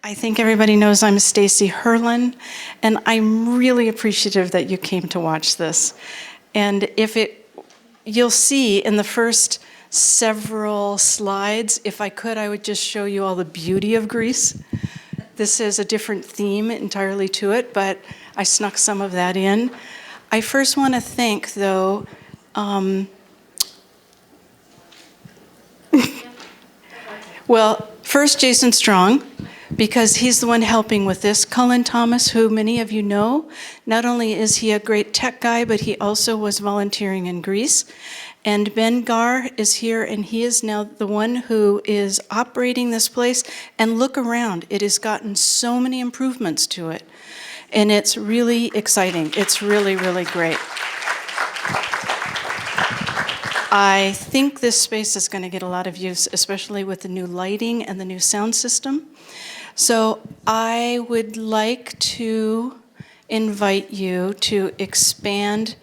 I think everybody knows I'm Stacey Hurlin, and I'm really appreciative that you came to watch this. And you'll see in the first several slides, if I could, I would just show you all the beauty of Greece. This is a different theme entirely to it, but I snuck some of that in. I first want to thank, though, well, first Jason Strong, because he's the one helping with this. Cullen Thomas, who many of you know, not only is he a great tech guy, but he also was volunteering in Greece. And Ben Gar is here, and he is now the one who is operating this place. And look around, it has gotten so many improvements to it. And it's really exciting. It's really, really great. I think this space is going to get a lot of use, especially with the new lighting and the new sound system. So I would like to invite you to expand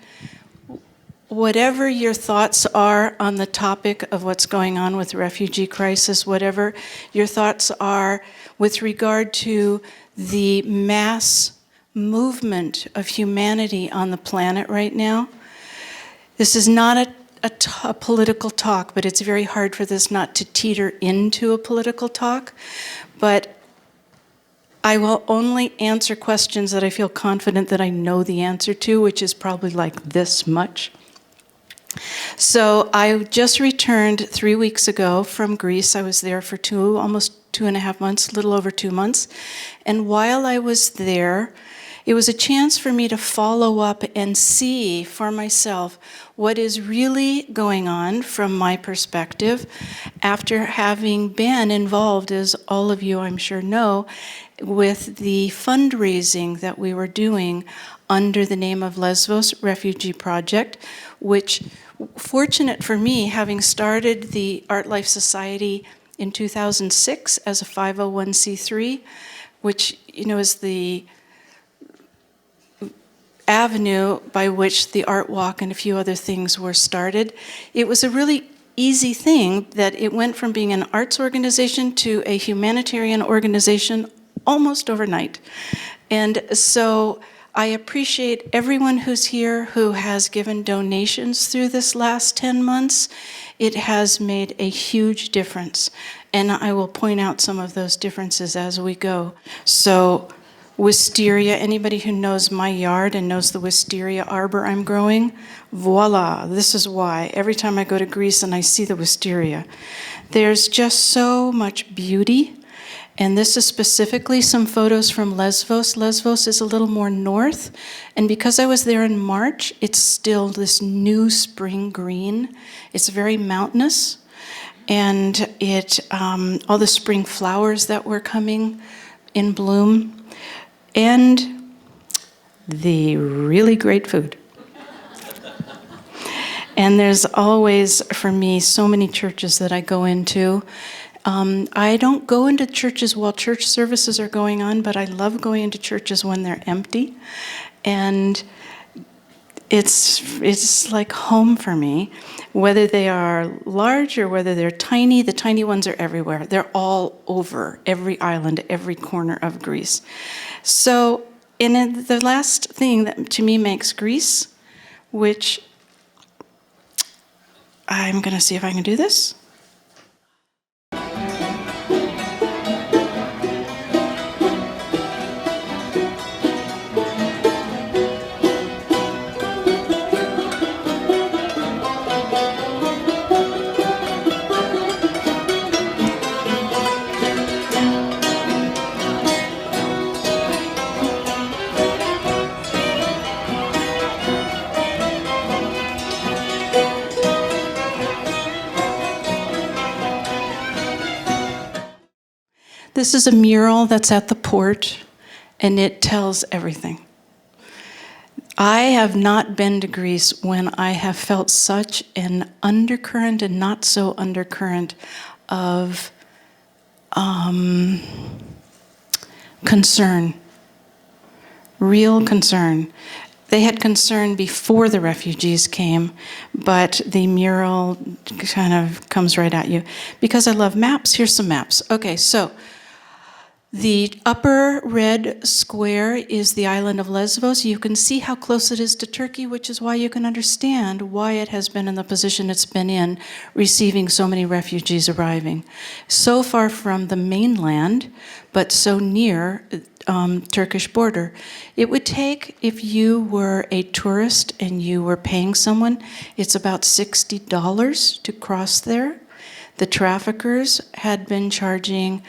whatever your thoughts are on the topic of what's going on with the refugee crisis, whatever your thoughts are with regard to the mass movement of humanity on the planet right now. This is not a political talk, but it's very hard for this not to teeter into a political talk. But I will only answer questions that I feel confident that I know the answer to, which is probably like this much. So I just returned 3 weeks ago from Greece. I was there for almost 2.5 months, a little over 2 months. And while I was there, it was a chance for me to follow up and see for myself what is really going on from my perspective after having been involved, as all of you I'm sure know, with the fundraising that we were doing under the name of Lesvos Refugee Project, which, fortunate for me, having started the Art Life Society in 2006 as a 501c3, which is the avenue by which the art walk and a few other things were started. It was a really easy thing that it went from being an arts organization to a humanitarian organization almost overnight. And so I appreciate everyone who's here who has given donations through this last 10 months. It has made a huge difference. And I will point out some of those differences as we go. So wisteria, anybody who knows my yard and knows the wisteria arbor I'm growing, voila, this is why. Every time I go to Greece and I see the wisteria, there's just so much beauty. And this is specifically some photos from Lesvos. Lesvos is a little more north. And because I was there in March, it's still this new spring green. It's very mountainous. And all the spring flowers that were coming in bloom. And the really great food. And there's always, for me, so many churches that I go into. I don't go into churches while church services are going on, but I love going into churches when they're empty. And it's like home for me, whether they are large or whether they're tiny. The tiny ones are everywhere. They're all over every island, every corner of Greece. So, and the last thing that to me makes Greece, which I'm going to see if I can do this. This is a mural that's at the port, and it tells everything. I have not been to Greece when I have felt such an undercurrent and not so undercurrent of concern, real concern. They had concern before the refugees came, but the mural kind of comes right at you. Because I love maps, here's some maps. Okay, so The upper red square is the island of Lesvos. You can see how close it is to Turkey, which is why you can understand why it has been in the position it's been in, receiving so many refugees arriving. So far from the mainland, but so near Turkish border. It would take, if you were a tourist and you were paying someone, it's about $60 to cross there. The traffickers had been charging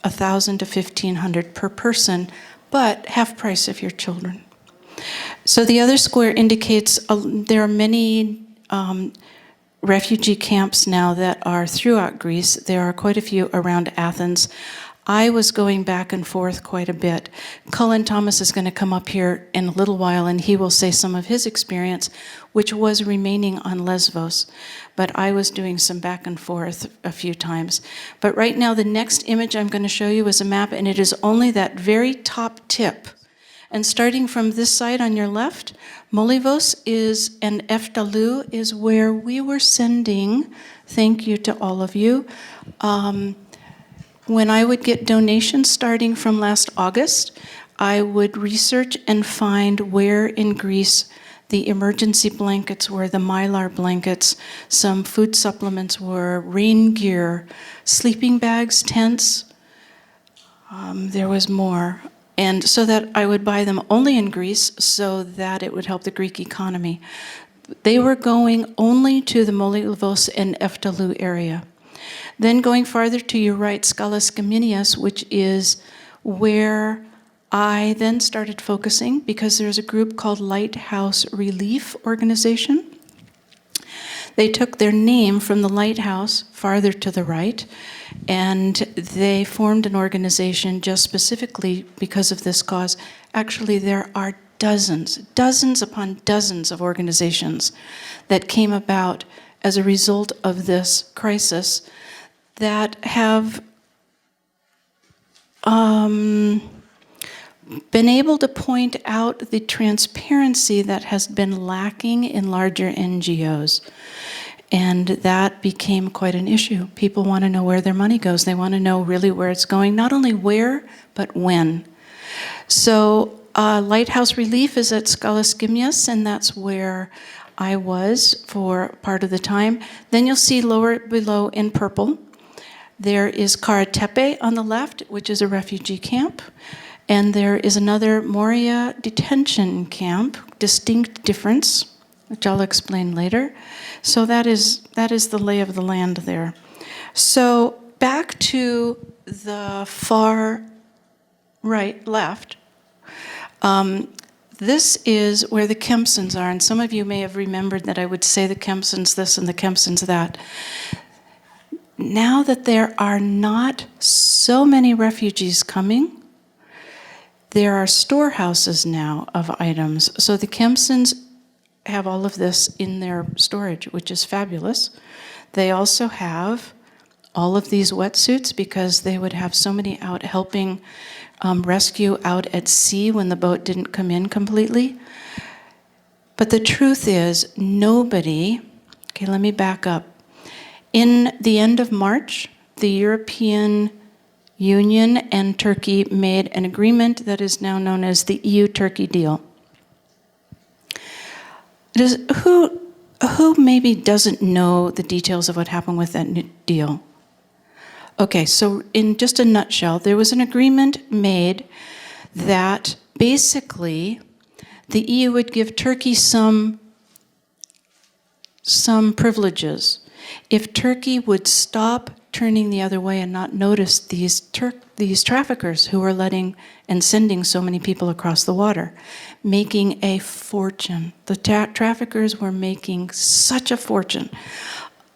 $1,000 to $1,500 per person, but half price if you're children. So the other square indicates there are many refugee camps now that are throughout Greece. There are quite a few around Athens. I was going back and forth quite a bit. Cullen Thomas is going to come up here in a little while, and he will say some of his experience, which was remaining on Lesvos. But I was doing some back and forth a few times. But right now, the next image I'm going to show you is a map, and it is only that very top tip. And starting from this side on your left, Molivos is, and Eftalou is where we were sending, thank you to all of you, when I would get donations starting from last August, I would research and find where in Greece the emergency blankets were, the mylar blankets, some food supplements were, rain gear, sleeping bags, tents. There was more. And so that I would buy them only in Greece so that it would help the Greek economy. They were going only to the Molivos and Eftalou area. Then going farther to your right, Scalas Geminias, which is where I then started focusing because there's a group called Lighthouse Relief Organization. They took their name from the lighthouse farther to the right, and they formed an organization just specifically because of this cause. Actually, there are dozens upon dozens of organizations that came about as a result of this crisis that have been able to point out the transparency that has been lacking in larger NGOs. And that became quite an issue. People want to know where their money goes. They want to know really where it's going, not only where, but when. So Lighthouse Relief is at Scalas Geminias, and that's where I was for part of the time. Then you'll see lower below in purple, there is Karatepe on the left, which is a refugee camp. And there is another Moria detention camp, distinct difference, which I'll explain later. So that is the lay of the land there. So back to the far right, left. This is where the Kempsons are, and some of you may have remembered that I would say the Kempsons this and the Kempsons that. Now that there are not so many refugees coming, there are storehouses now of items. So the Kempsons have all of this in their storage, which is fabulous. They also have all of these wetsuits because they would have so many out helping rescue out at sea when the boat didn't come in completely. But the truth is, nobody, okay, let me back up. In the end of March, the European Union and Turkey made an agreement that is now known as the EU-Turkey deal. Who maybe doesn't know the details of what happened with that deal? Okay, so in just a nutshell, there was an agreement made that basically the EU would give Turkey some privileges. If Turkey would stop turning the other way and not notice these traffickers who are letting and sending so many people across the water, making a fortune. The traffickers were making such a fortune.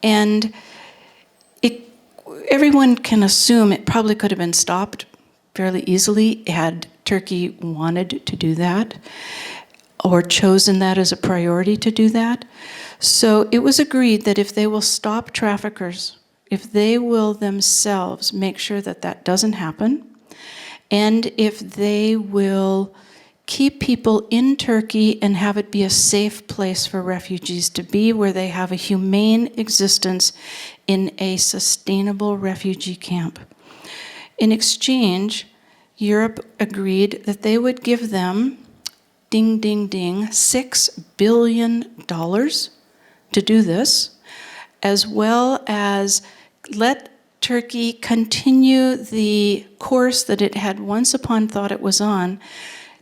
And everyone can assume it probably could have been stopped fairly easily had Turkey wanted to do that or chosen that as a priority to do that. So it was agreed that if they will stop traffickers, if they will themselves make sure that that doesn't happen, and if they will keep people in Turkey and have it be a safe place for refugees to be, where they have a humane existence in a sustainable refugee camp. In exchange, Europe agreed that they would give them, ding, ding, ding, $6 billion to do this, as well as let Turkey continue the course that it had once upon thought it was on,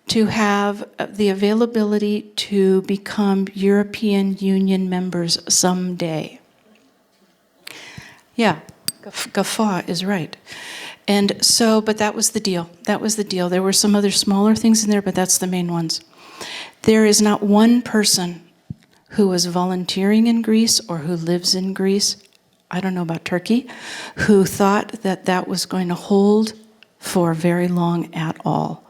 to have the availability to become European Union members someday. Yeah, guffaw is right. And so, but that was the deal. That was the deal. There were some other smaller things in there, but that's the main ones. There is not one person who was volunteering in Greece or who lives in Greece, I don't know about Turkey, who thought that that was going to hold for very long at all.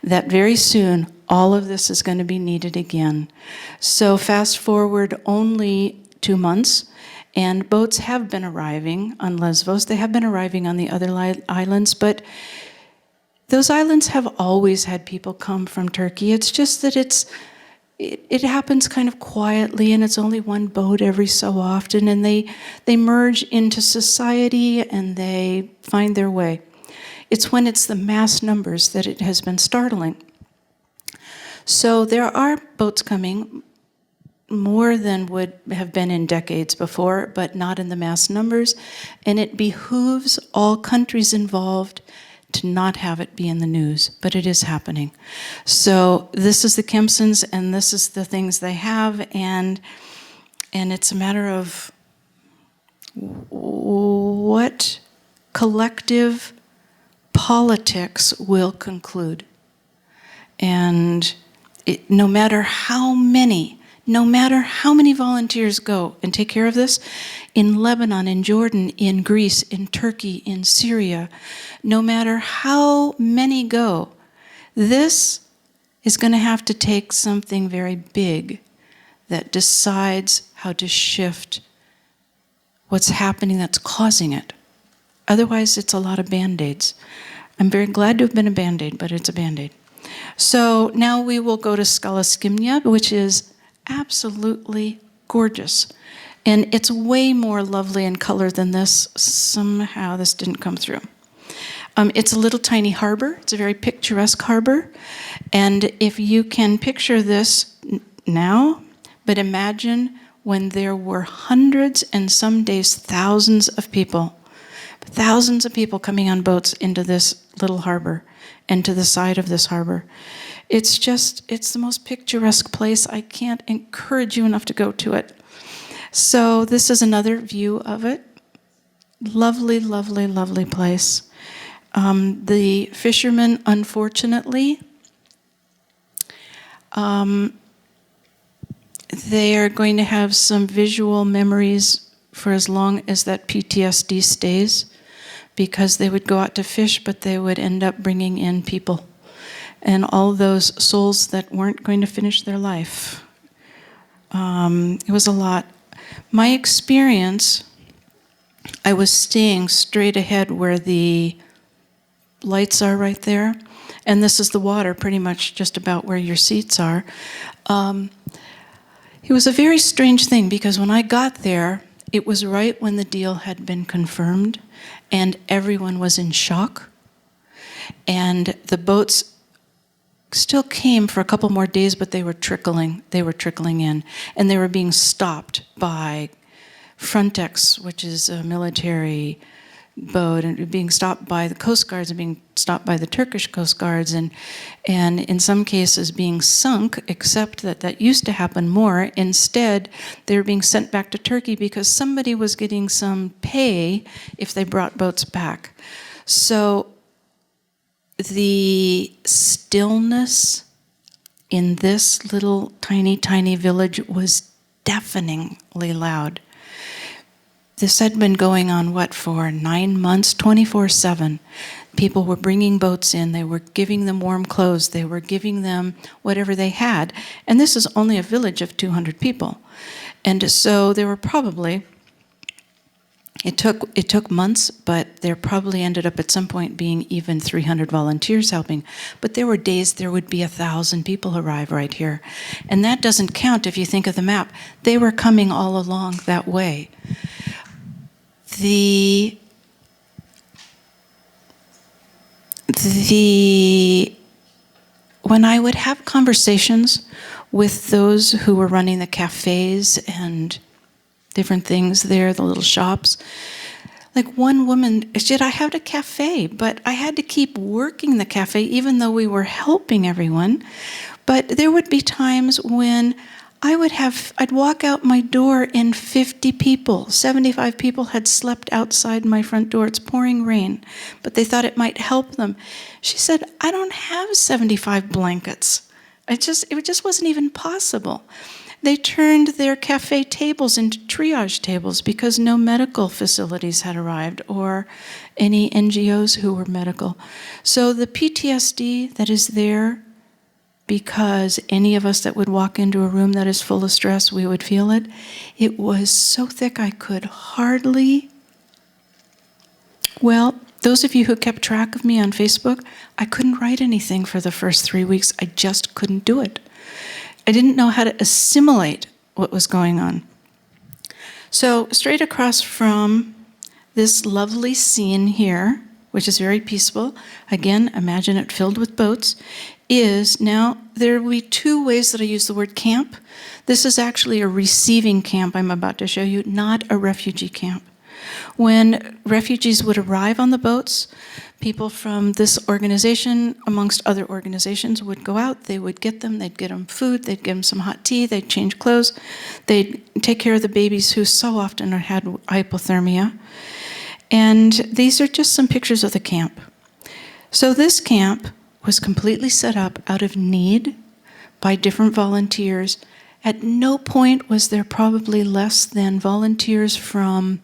That very soon, all of this is going to be needed again. So fast forward only 2 months, and boats have been arriving on Lesvos. They have been arriving on the other islands, but those islands have always had people come from Turkey. It's just that it happens kind of quietly, and it's only one boat every so often, and they merge into society and they find their way. It's when it's the mass numbers that it has been startling. So there are boats coming, more than would have been in decades before, but not in the mass numbers, and it behooves all countries involved to not have it be in the news, but it is happening. So this is the Kempsons, and this is the things they have, and it's a matter of what collective politics will conclude. And no matter how many volunteers go and take care of this, in Lebanon, in Jordan, in Greece, in Turkey, in Syria, no matter how many go, this is going to have to take something very big that decides how to shift what's happening that's causing it. Otherwise, it's a lot of Band-Aids. I'm very glad to have been a Band-Aid, but it's a Band-Aid. So now we will go to Skala Skimnia, which is absolutely gorgeous. And it's way more lovely in color than this. Somehow this didn't come through. It's a little tiny harbor. It's a very picturesque harbor. And if you can picture this now, but imagine when there were hundreds and some days thousands of people coming on boats into this little harbor and to the side of this harbor. It's the most picturesque place. I can't encourage you enough to go to it. So this is another view of it. Lovely, lovely, lovely place. The fishermen, unfortunately, they are going to have some visual memories for as long as that PTSD stays, because they would go out to fish, but they would end up bringing in people and all those souls that weren't going to finish their life. It was a lot. My experience, I was staying straight ahead where the lights are right there, and this is the water pretty much just about where your seats are. It was a very strange thing, because when I got there, it was right when the deal had been confirmed, and everyone was in shock. And the boats still came for a couple more days, but they were trickling in. And they were being stopped by Frontex, which is a military boat, and being stopped by the Coast Guards and being stopped by the Turkish Coast Guards, and in some cases being sunk, except that used to happen more. Instead, they were being sent back to Turkey because somebody was getting some pay if they brought boats back. So the stillness in this little tiny, tiny village was deafeningly loud. This had been going on, for 9 months, 24/7. People were bringing boats in. They were giving them warm clothes. They were giving them whatever they had. And this is only a village of 200 people. And so there were probably, it took months, but there probably ended up at some point being even 300 volunteers helping. But there were days there would be 1,000 people arrive right here. And that doesn't count if you think of the map. They were coming all along that way. The when I would have conversations with those who were running the cafes and different things there, the little shops, like one woman said, I had a cafe, but I had to keep working the cafe even though we were helping everyone. But there would be times when I'd walk out my door and 50 people, 75 people had slept outside my front door. It's pouring rain, but they thought it might help them. She said, I don't have 75 blankets. It just wasn't even possible. They turned their cafe tables into triage tables because no medical facilities had arrived or any NGOs who were medical. So the PTSD that is there, because any of us that would walk into a room that is full of stress, we would feel it. It was so thick I could hardly... Well, those of you who kept track of me on Facebook, I couldn't write anything for the first 3 weeks. I just couldn't do it. I didn't know how to assimilate what was going on. So straight across from this lovely scene here, which is very peaceful, again, imagine it filled with boats, is now there will be two ways that I use the word camp. This is actually a receiving camp I'm about to show you, not a refugee camp. When refugees would arrive on the boats, people from this organization, amongst other organizations, would go out, they would get them, they'd get them food, they'd give them some hot tea, they'd change clothes, they'd take care of the babies who so often had hypothermia. And these are just some pictures of the camp. So this camp was completely set up out of need by different volunteers. At no point was there probably less than volunteers from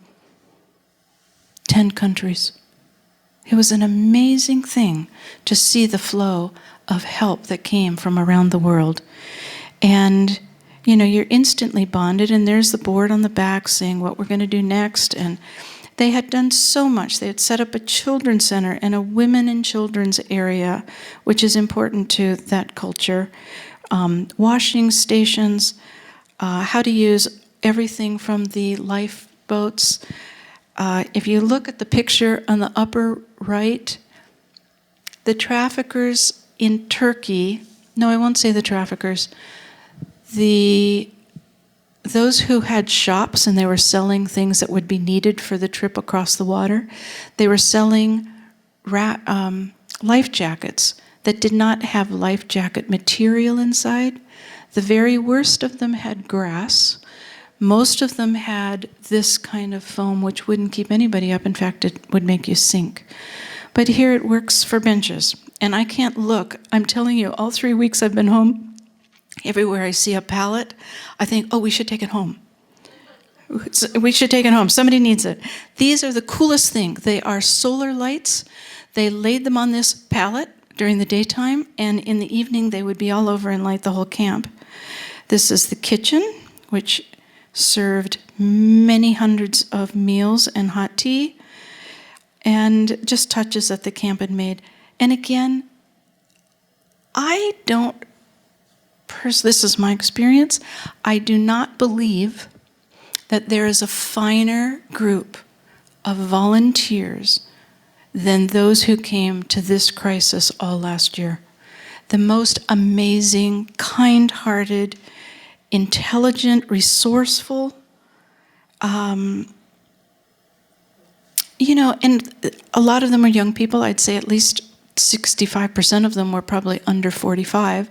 10 countries. It was an amazing thing to see the flow of help that came from around the world. And, you know, you're instantly bonded, and there's the board on the back saying what we're going to do next. And they had done so much. They had set up a children's center and a women and children's area, which is important to that culture. Washing stations, how to use everything from the lifeboats. If you look at the picture on the upper right, the traffickers in Turkey, no, I won't say the traffickers, those who had shops and they were selling things that would be needed for the trip across the water, they were selling life jackets that did not have life jacket material inside. The very worst of them had grass. Most of them had this kind of foam, which wouldn't keep anybody up. In fact, it would make you sink. But here it works for benches. And I can't look. I'm telling you, all 3 weeks I've been home, everywhere I see a pallet, I think, oh, we should take it home. We should take it home. Somebody needs it. These are the coolest thing. They are solar lights. They laid them on this pallet during the daytime, and in the evening they would be all over and light the whole camp. This is the kitchen, which served many hundreds of meals and hot tea, and just touches that the camp had made. And again, I don't, this is my experience, I do not believe that there is a finer group of volunteers than those who came to this crisis all last year. The most amazing, kind-hearted, intelligent, resourceful, and a lot of them are young people. I'd say at least 65% of them were probably under 45.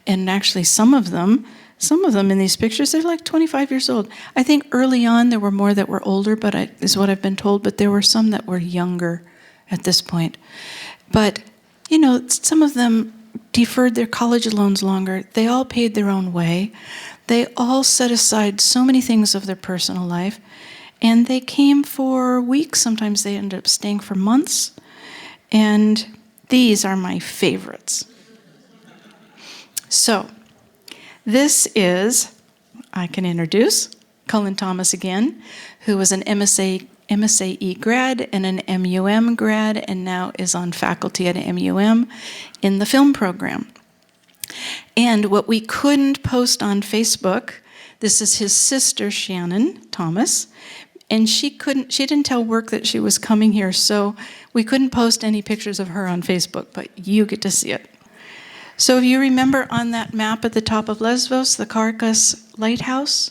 And actually some of them in these pictures, they're like 25 years old. I think early on there were more that were older, is what I've been told, but there were some that were younger at this point. But, some of them deferred their college loans longer. They all paid their own way. They all set aside so many things of their personal life, and they came for weeks. Sometimes they ended up staying for months. And these are my favorites. So, this is, I can introduce, Cullen Thomas again, who was an MSAE grad and an MUM grad, and now is on faculty at MUM in the film program. And what we couldn't post on Facebook, this is his sister, Shannon Thomas, and she didn't tell work that she was coming here, so we couldn't post any pictures of her on Facebook, but you get to see it. So if you remember on that map at the top of Lesvos, the Caracas Lighthouse,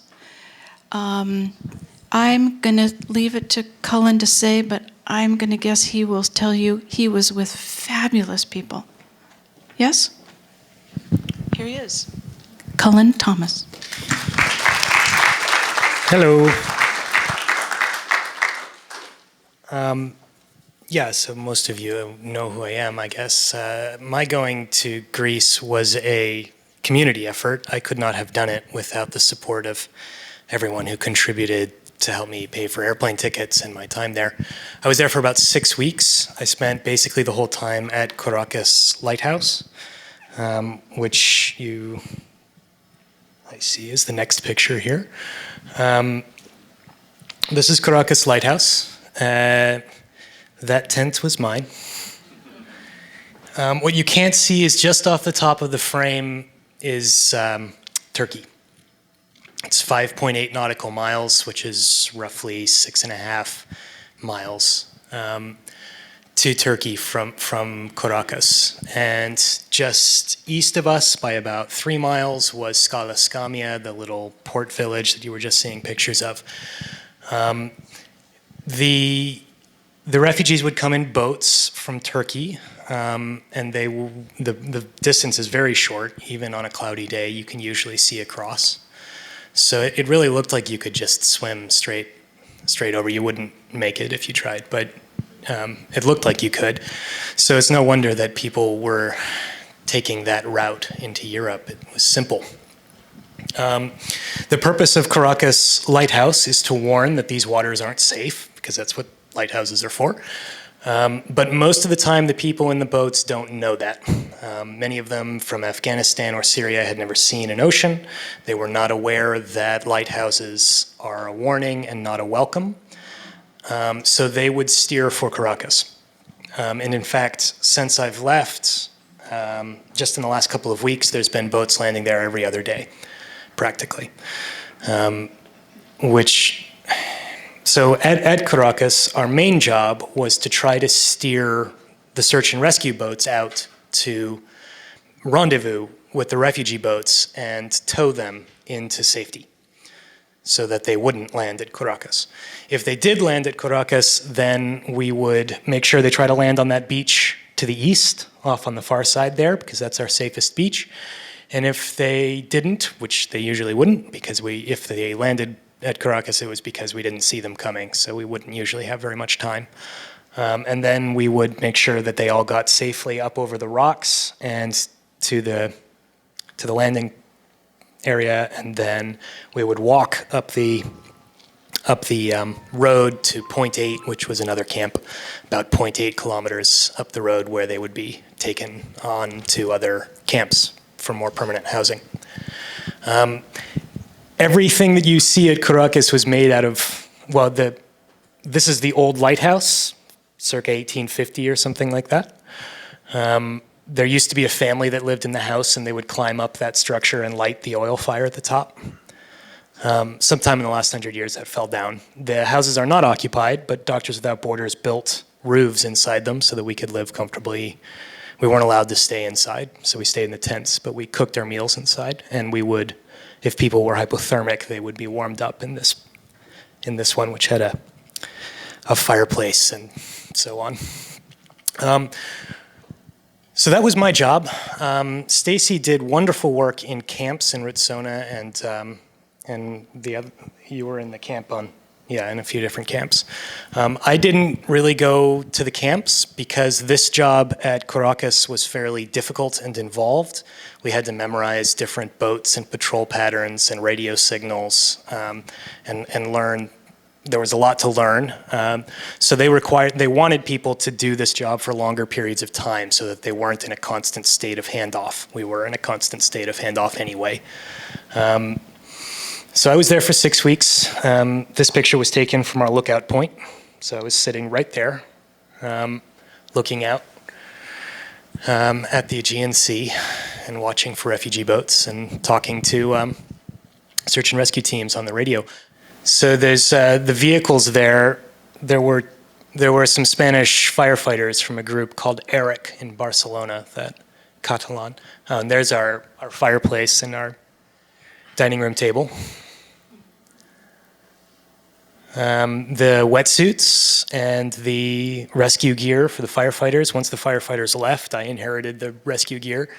I'm going to leave it to Cullen to say, but I'm going to guess he will tell you he was with fabulous people. Yes? Here he is. Cullen Thomas. Hello. Yeah, so most of you know who I am, I guess. My going to Greece was a community effort. I could not have done it without the support of everyone who contributed to help me pay for airplane tickets and my time there. I was there for about 6 weeks. I spent basically the whole time at Caracas Lighthouse, which I see is the next picture here. This is Caracas Lighthouse. That tent was mine. What you can't see is just off the top of the frame is Turkey. It's 5.8 nautical miles, which is roughly 6.5 miles to Turkey from Caracas. And just east of us by about 3 miles was Scala Scamia, the little port village that you were just seeing pictures of. The refugees would come in boats from Turkey, and the distance is very short. Even on a cloudy day, you can usually see across. So it really looked like you could just swim straight over. You wouldn't make it if you tried, but it looked like you could. So it's no wonder that people were taking that route into Europe. It was simple. The purpose of Caracas Lighthouse is to warn that these waters aren't safe, because that's what lighthouses are for. But most of the time, the people in the boats don't know that. Many of them from Afghanistan or Syria had never seen an ocean. They were not aware that lighthouses are a warning and not a welcome. So they would steer for Caracas. And in fact, since I've left, just in the last couple of weeks, there's been boats landing there every other day, practically. So at Caracas, our main job was to try to steer the search and rescue boats out to rendezvous with the refugee boats and tow them into safety so that they wouldn't land at Caracas. If they did land at Caracas, then we would make sure they try to land on that beach to the east, off on the far side there, because that's our safest beach. And if they didn't, which they usually wouldn't, because if they landed at Caracas, it was because we didn't see them coming, so we wouldn't usually have very much time. And then we would make sure that they all got safely up over the rocks and to the landing area, and then we would walk up the road to Point 8, which was another camp, about 0.8 kilometers up the road, where they would be taken on to other camps for more permanent housing. Everything that you see at Caracas was made out of, this is the old lighthouse, circa 1850 or something like that. There used to be a family that lived in the house, and they would climb up that structure and light the oil fire at the top. Sometime in the last 100 years, that fell down. The houses are not occupied, but Doctors Without Borders built roofs inside them so that we could live comfortably. We weren't allowed to stay inside, so we stayed in the tents, but we cooked our meals inside, and we would, if people were hypothermic, they would be warmed up in this one, which had a fireplace and so on. So that was my job. Stacey did wonderful work in camps in Ritsona, and you were in the camp in a few different camps. I didn't really go to the camps because this job at Caracas was fairly difficult and involved. We had to memorize different boats and patrol patterns and radio signals and learn. There was a lot to learn. So they wanted people to do this job for longer periods of time so that they weren't in a constant state of handoff. We were in a constant state of handoff anyway. So I was there for 6 weeks. This picture was taken from our lookout point. So I was sitting right there, looking out at the Aegean Sea and watching for refugee boats and talking to search and rescue teams on the radio. So there's the vehicles there. There were some Spanish firefighters from a group called ERIC in Barcelona, that Catalan. And there's our fireplace and our dining room table. The wetsuits and the rescue gear for the firefighters. Once the firefighters left, I inherited the rescue gear.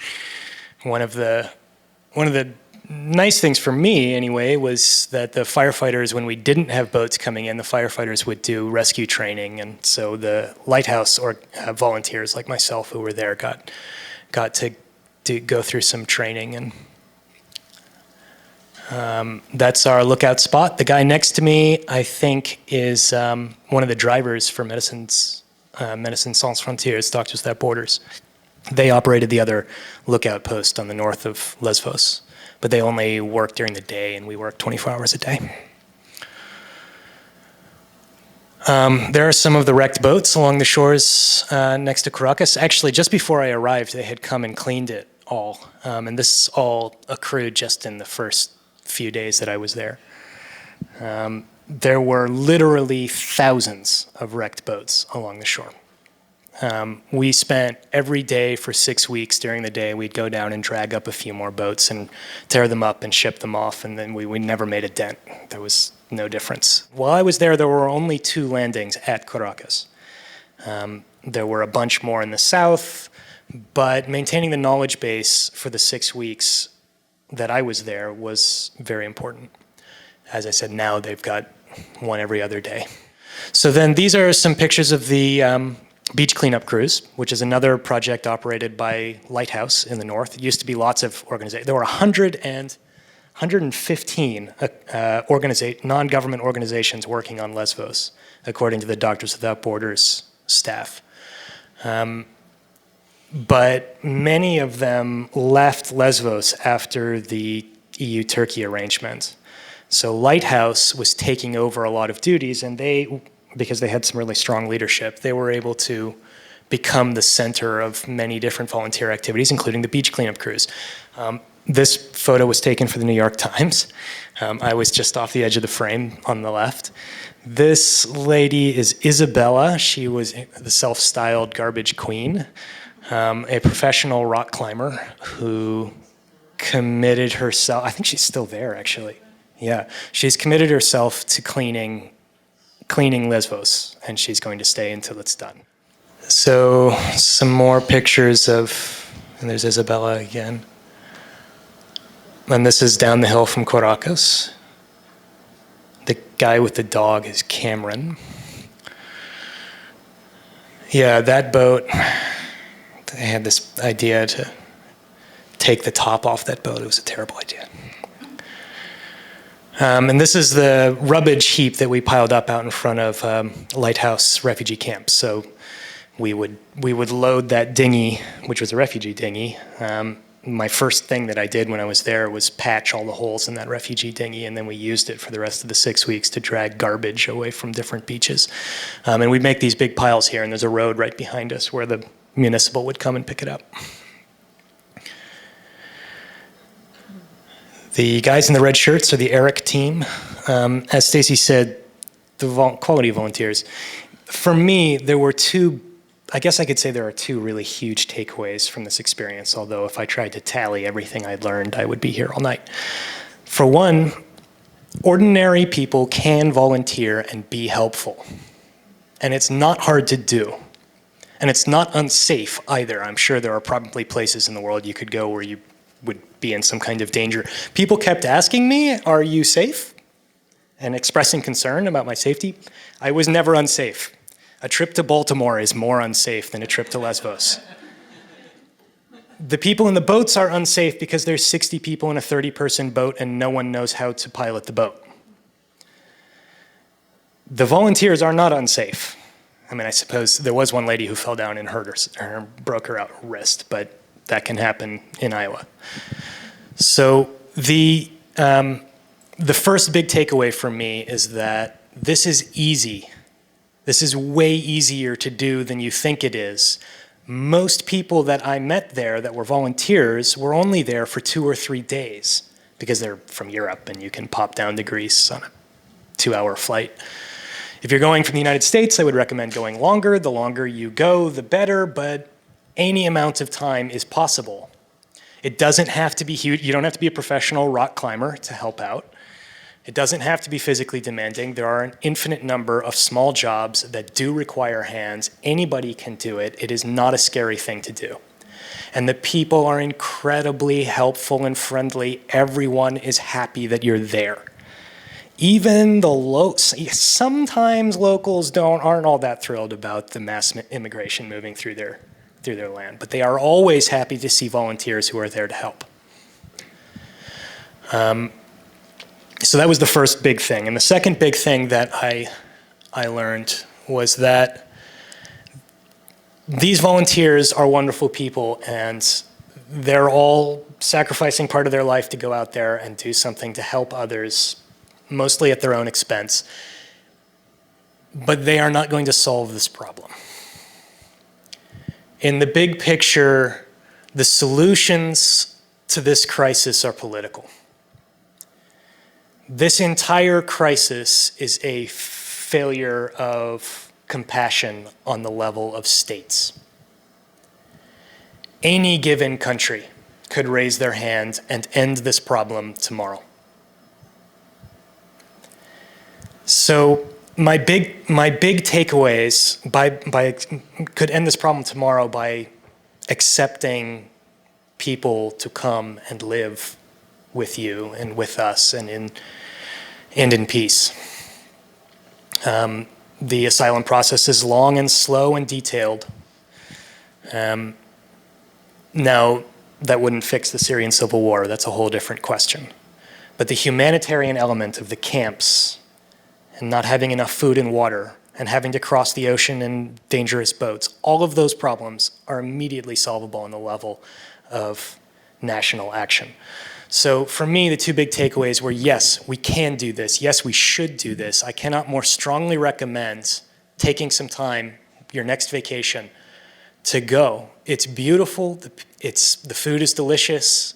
One of the nice things for me, anyway, was that the firefighters, when we didn't have boats coming in, the firefighters would do rescue training, and so the lighthouse or volunteers like myself who were there got to go through some training. And that's our lookout spot. The guy next to me, I think, is one of the drivers for Médecins Sans Frontières, Doctors Without Borders. They operated the other lookout post on the north of Lesvos, but they only work during the day, and we work 24 hours a day. There are some of the wrecked boats along the shores next to Caracas. Actually, just before I arrived, they had come and cleaned it all, and this all accrued just in the first few days that I was there. There were literally thousands of wrecked boats along the shore. We spent every day for 6 weeks during the day, we'd go down and drag up a few more boats and tear them up and ship them off, and then we never made a dent. There was no difference. While I was there were only 2 landings at Caracas. There were a bunch more in the south, but maintaining the knowledge base for the 6 weeks that I was there was very important. As I said, now they've got one every other day. So then these are some pictures of the beach cleanup crews, which is another project operated by Lighthouse in the north. It used to be lots of organizations. There were 115 non-government organizations working on Lesvos, according to the Doctors Without Borders staff. But many of them left Lesvos after the EU-Turkey arrangement. So Lighthouse was taking over a lot of duties, and because they had some really strong leadership, they were able to become the center of many different volunteer activities, including the beach cleanup crews. This photo was taken for the New York Times. I was just off the edge of the frame on the left. This lady is Isabella. She was the self-styled garbage queen, a professional rock climber who committed herself, I think she's still there actually. Yeah, she's committed herself to cleaning Lesvos, and she's going to stay until it's done. So some more pictures and there's Isabella again. And this is down the hill from Caracas. The guy with the dog is Cameron. Yeah, that boat, they had this idea to take the top off that boat. It was a terrible idea. And this is the rubbish heap that we piled up out in front of Lighthouse refugee camp. So we would load that dinghy, which was a refugee dinghy. My first thing that I did when I was there was patch all the holes in that refugee dinghy, and then we used it for the rest of the 6 weeks to drag garbage away from different beaches. And we'd make these big piles here, and there's a road right behind us where the municipal would come and pick it up. The guys in the red shirts are the ERIC team. As Stacey said, the quality volunteers. For me, there were I guess I could say there are 2 really huge takeaways from this experience, although if I tried to tally everything I'd learned, I would be here all night. For one, ordinary people can volunteer and be helpful. And it's not hard to do. And it's not unsafe either. I'm sure there are probably places in the world you could go where you would be in some kind of danger. People kept asking me, "Are you safe?" and expressing concern about my safety. I was never unsafe. A trip to Baltimore is more unsafe than a trip to Lesvos. The people in the boats are unsafe because there's 60 people in a 30-person boat and no one knows how to pilot the boat. The volunteers are not unsafe. I mean, I suppose there was one lady who fell down and broke her wrist, but that can happen in Iowa. So the first big takeaway for me is that this is easy. This is way easier to do than you think it is. Most people that I met there that were volunteers were only there for 2 or 3 days because they're from Europe and you can pop down to Greece on a 2-hour flight. If you're going from the United States, I would recommend going longer. The longer you go, the better, but any amount of time is possible. It doesn't have to be huge. You don't have to be a professional rock climber to help out. It doesn't have to be physically demanding. There are an infinite number of small jobs that do require hands. Anybody can do it. It is not a scary thing to do. And the people are incredibly helpful and friendly. Everyone is happy that you're there. Even sometimes locals aren't all that thrilled about the mass immigration moving through their land, but they are always happy to see volunteers who are there to help. So that was the first big thing. And the second big thing that I learned was that these volunteers are wonderful people, and they're all sacrificing part of their life to go out there and do something to help others, mostly at their own expense. But they are not going to solve this problem. In the big picture, the solutions to this crisis are political. This entire crisis is a failure of compassion on the level of states. Any given country could raise their hand and end this problem tomorrow. So my big takeaways could end this problem tomorrow by accepting people to come and live with you and with us and in peace. The asylum process is long and slow and detailed. Now, that wouldn't fix the Syrian civil war. That's a whole different question. But the humanitarian element of the camps and not having enough food and water and having to cross the ocean in dangerous boats, all of those problems are immediately solvable on the level of national action. So for me, the two big takeaways were, yes, we can do this. Yes, we should do this. I cannot more strongly recommend taking some time, your next vacation, to go. It's beautiful. The food is delicious.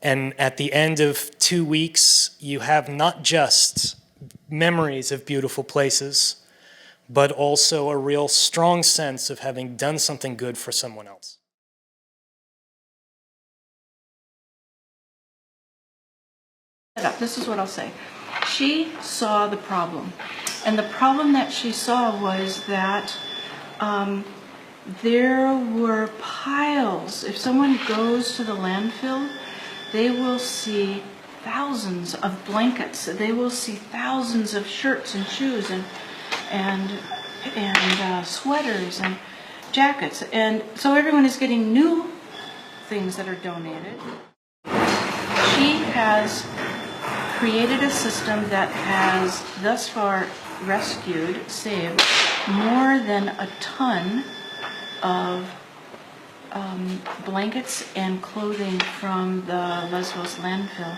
And at the end of 2 weeks, you have not just memories of beautiful places, but also a real strong sense of having done something good for someone else. This is what I'll say. She saw the problem. And the problem that she saw was that there were piles. If someone goes to the landfill, they will see thousands of blankets. They will see thousands of shirts and shoes and sweaters and jackets. And so everyone is getting new things that are donated. She has created a system that has thus far saved more than a ton of blankets and clothing from the Lesvos landfill.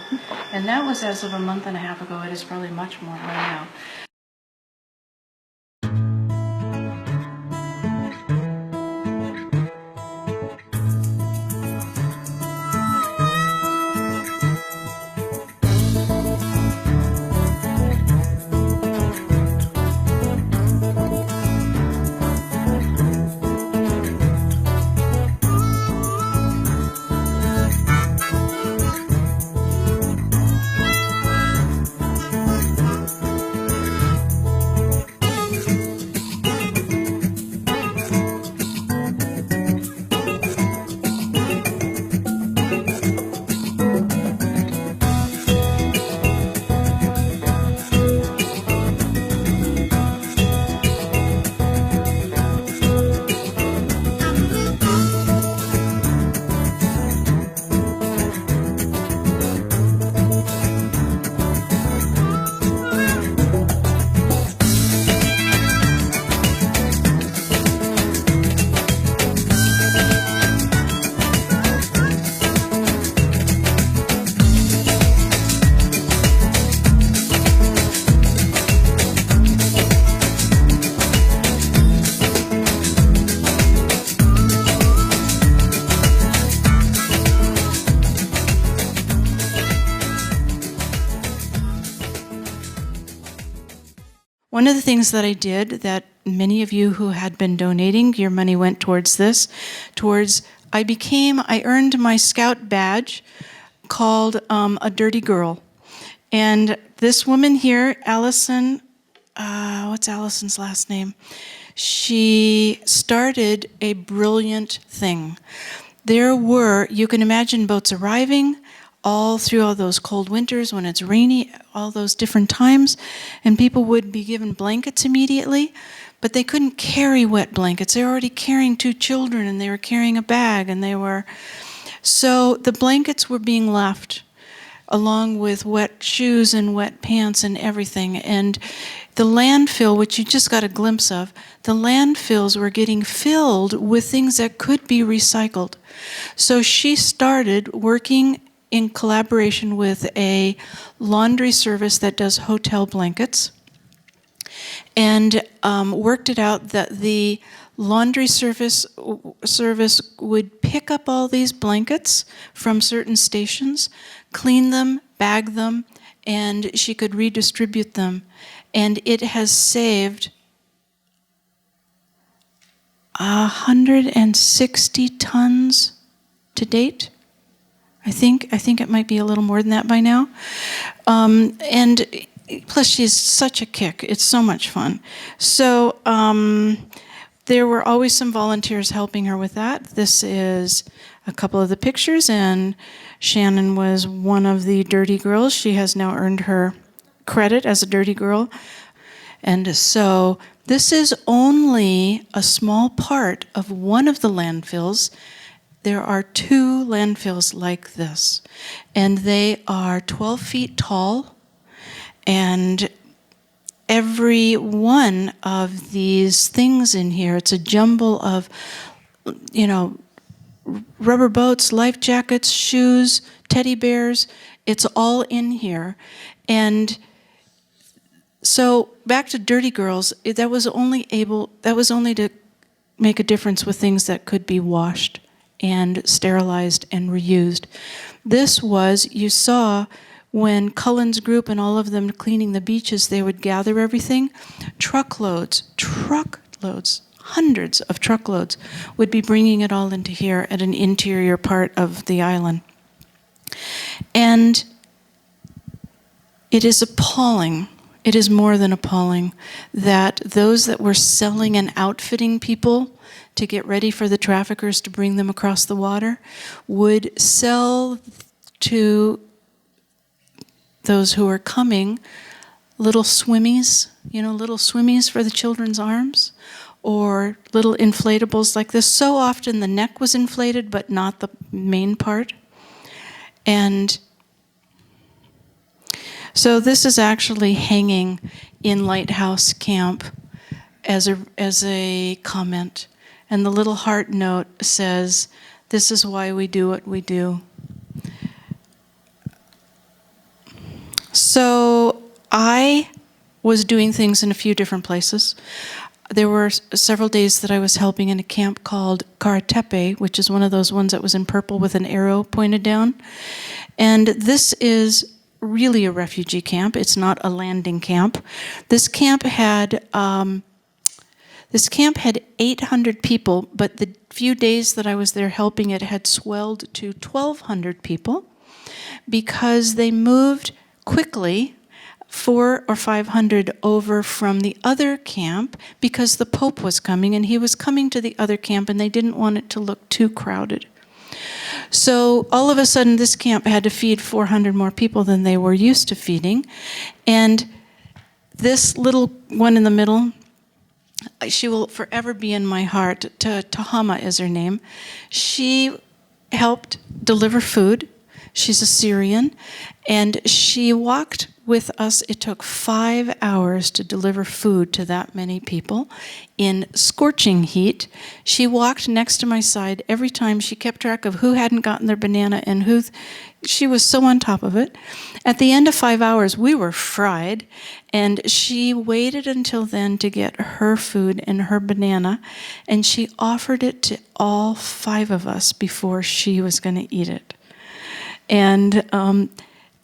And that was as of a month and a half ago. It is probably much more by now. one of the things that I did that many of you who had been donating, your money went towards this, I earned my scout badge called a dirty girl. And this woman here, Allison, what's Allison's last name? She started a brilliant thing. You can imagine boats arriving all through all those cold winters when it's rainy, all those different times, and people would be given blankets immediately, but they couldn't carry wet blankets. They were already carrying 2 children, and they were carrying a bag, so the blankets were being left along with wet shoes and wet pants and everything. And the landfill, which you just got a glimpse of, the landfills were getting filled with things that could be recycled. So she started working in collaboration with a laundry service that does hotel blankets, and worked it out that the laundry service would pick up all these blankets from certain stations, clean them, bag them, and she could redistribute them. And it has saved 160 tons to date. I think it might be a little more than that by now. And plus, she's such a kick. It's so much fun. So there were always some volunteers helping her with that. This is a couple of the pictures, and Shannon was one of the dirty girls. She has now earned her credit as a dirty girl. And so this is only a small part of one of the landfills. There are 2 landfills like this, and they are 12 feet tall, and every one of these things in here, it's a jumble of, rubber boats, life jackets, shoes, teddy bears. It's all in here. And so back to Dirty Girls, that was only to make a difference with things that could be washed and sterilized and reused. This was, you saw when Cullen's group and all of them cleaning the beaches, they would gather everything. Truckloads, hundreds of truckloads would be bringing it all into here at an interior part of the island. And it is appalling, it is more than appalling, that those that were selling and outfitting people to get ready for the traffickers to bring them across the water would sell to those who are coming little swimmies for the children's arms, or little inflatables like this. So often the neck was inflated, but not the main part. And so this is actually hanging in Lighthouse Camp as a comment. And the little heart note says, "This is why we do what we do." So I was doing things in a few different places. There were several days that I was helping in a camp called Karatepe, which is one of those ones that was in purple with an arrow pointed down. And this is really a refugee camp. It's not a landing camp. This camp had 800 people, but the few days that I was there helping, it had swelled to 1,200 people because they moved quickly 400 or 500 over from the other camp because the Pope was coming, and he was coming to the other camp, and they didn't want it to look too crowded. So all of a sudden, this camp had to feed 400 more people than they were used to feeding. And this little one in the middle, she will forever be in my heart. Tahama is her name. She helped deliver food. She's a Syrian, and she walked with us. It took 5 hours to deliver food to that many people in scorching heat. She walked next to my side every time. She kept track of who hadn't gotten their banana and who. She was so on top of it. At the end of 5 hours, we were fried, and she waited until then to get her food and her banana, and she offered it to all 5 of us before she was going to eat it. And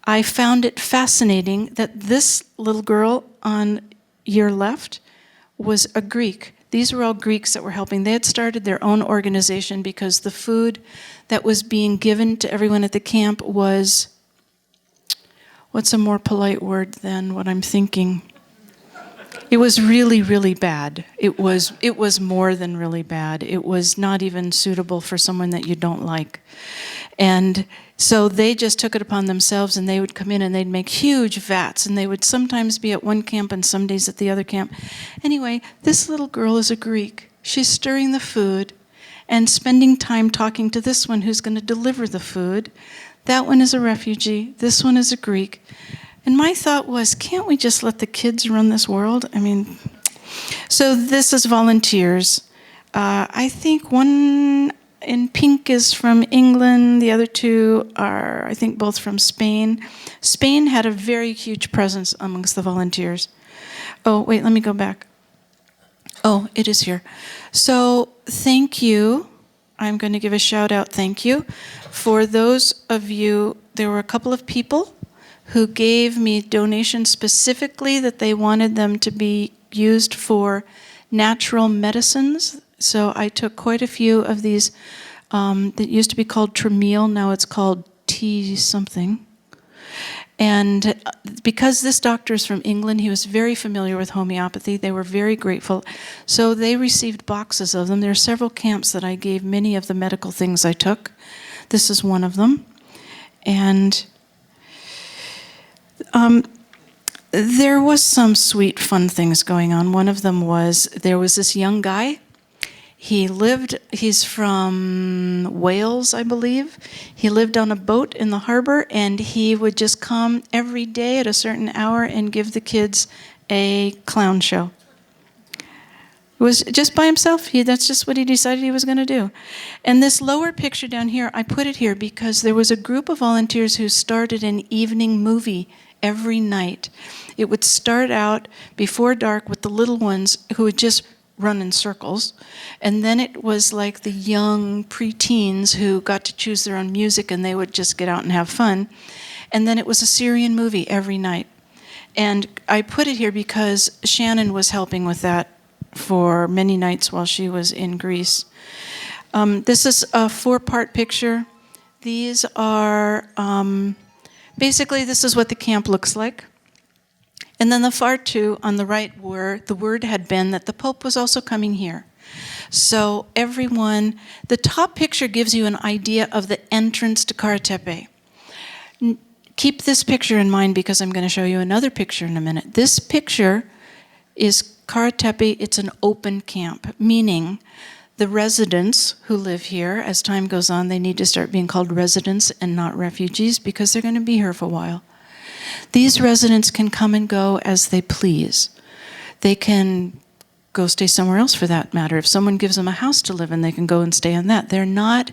I found it fascinating that this little girl on year left was a Greek. These were all Greeks that were helping. They had started their own organization because the food that was being given to everyone at the camp was, what's a more polite word than what I'm thinking? It was really, really bad. It was more than really bad. It was not even suitable for someone that you don't like. And so they just took it upon themselves, and they would come in and they'd make huge vats, and they would sometimes be at one camp and some days at the other camp. Anyway, this little girl is a Greek. She's stirring the food and spending time talking to this one who's going to deliver the food. That one is a refugee. This one is a Greek. And my thought was, can't we just let the kids run this world? I mean, so this is volunteers. I think one in pink is from England. The other two are, I think, both from Spain. Spain had a very huge presence amongst the volunteers. Oh, wait, let me go back. Oh, it is here. So thank you. I'm going to give a shout out, thank you. For those of you, there were a couple of people who gave me donations specifically that they wanted them to be used for natural medicines. So I took quite a few of these that used to be called Tramiel, now it's called tea something. And because this doctor is from England, he was very familiar with homeopathy. They were very grateful. So they received boxes of them. There are several camps that I gave many of the medical things I took. This is one of them. And there was some sweet, fun things going on. One of them was, there was this young guy. He's from Wales, I believe. He lived on a boat in the harbor, and he would just come every day at a certain hour and give the kids a clown show. It was just by himself. That's just what he decided he was going to do. And this lower picture down here, I put it here because there was a group of volunteers who started an evening movie every night. It would start out before dark with the little ones who would just run in circles. And then it was like the young preteens who got to choose their own music, and they would just get out and have fun. And then it was a Syrian movie every night. And I put it here because Shannon was helping with that for many nights while she was in Greece. This is a 4-part picture. These are, basically this is what the camp looks like. And then the far two on the right were, the word had been that the Pope was also coming here. So everyone, the top picture gives you an idea of the entrance to Karatepe. Keep this picture in mind because I'm going to show you another picture in a minute. This picture is Karatepe. It's an open camp, meaning the residents who live here, as time goes on, they need to start being called residents and not refugees because they're going to be here for a while. These residents can come and go as they please. They can go stay somewhere else for that matter. If someone gives them a house to live in, they can go and stay in that. They're not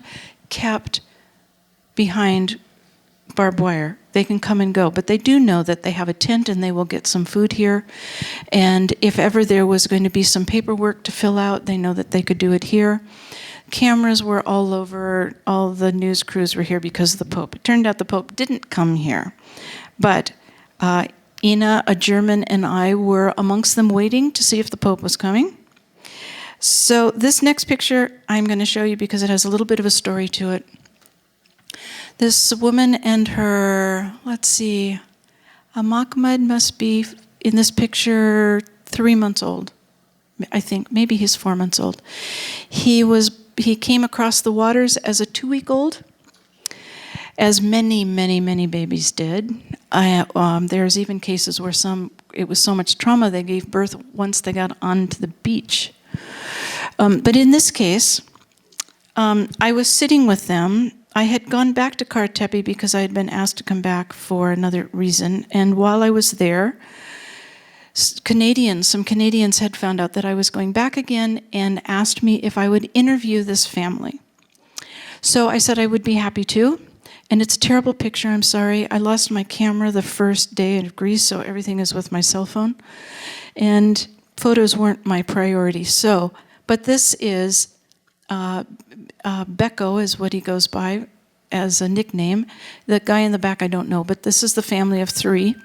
kept behind barbed wire. They can come and go, but they do know that they have a tent and they will get some food here. And if ever there was going to be some paperwork to fill out, they know that they could do it here. Cameras were all over, all the news crews were here because of the Pope. It turned out the Pope didn't come here, but Ina, a German, and I were amongst them waiting to see if the Pope was coming. So this next picture I'm going to show you because it has a little bit of a story to it. This woman and her, let's see, Mahmoud must be, in this picture, 3 months old. I think, maybe he's 4 months old. He came across the waters as a 2-week-old, as many, many, many babies did. There's even cases where it was so much trauma they gave birth once they got onto the beach. But in this case, I was sitting with them. I had gone back to Karatepe because I had been asked to come back for another reason. And while I was there, some Canadians had found out that I was going back again and asked me if I would interview this family. So I said I would be happy to. And it's a terrible picture, I'm sorry. I lost my camera the first day in Greece, so everything is with my cell phone. And photos weren't my priority. But this is Beko is what he goes by, as a nickname. The guy in the back I don't know, but this is the family of 3.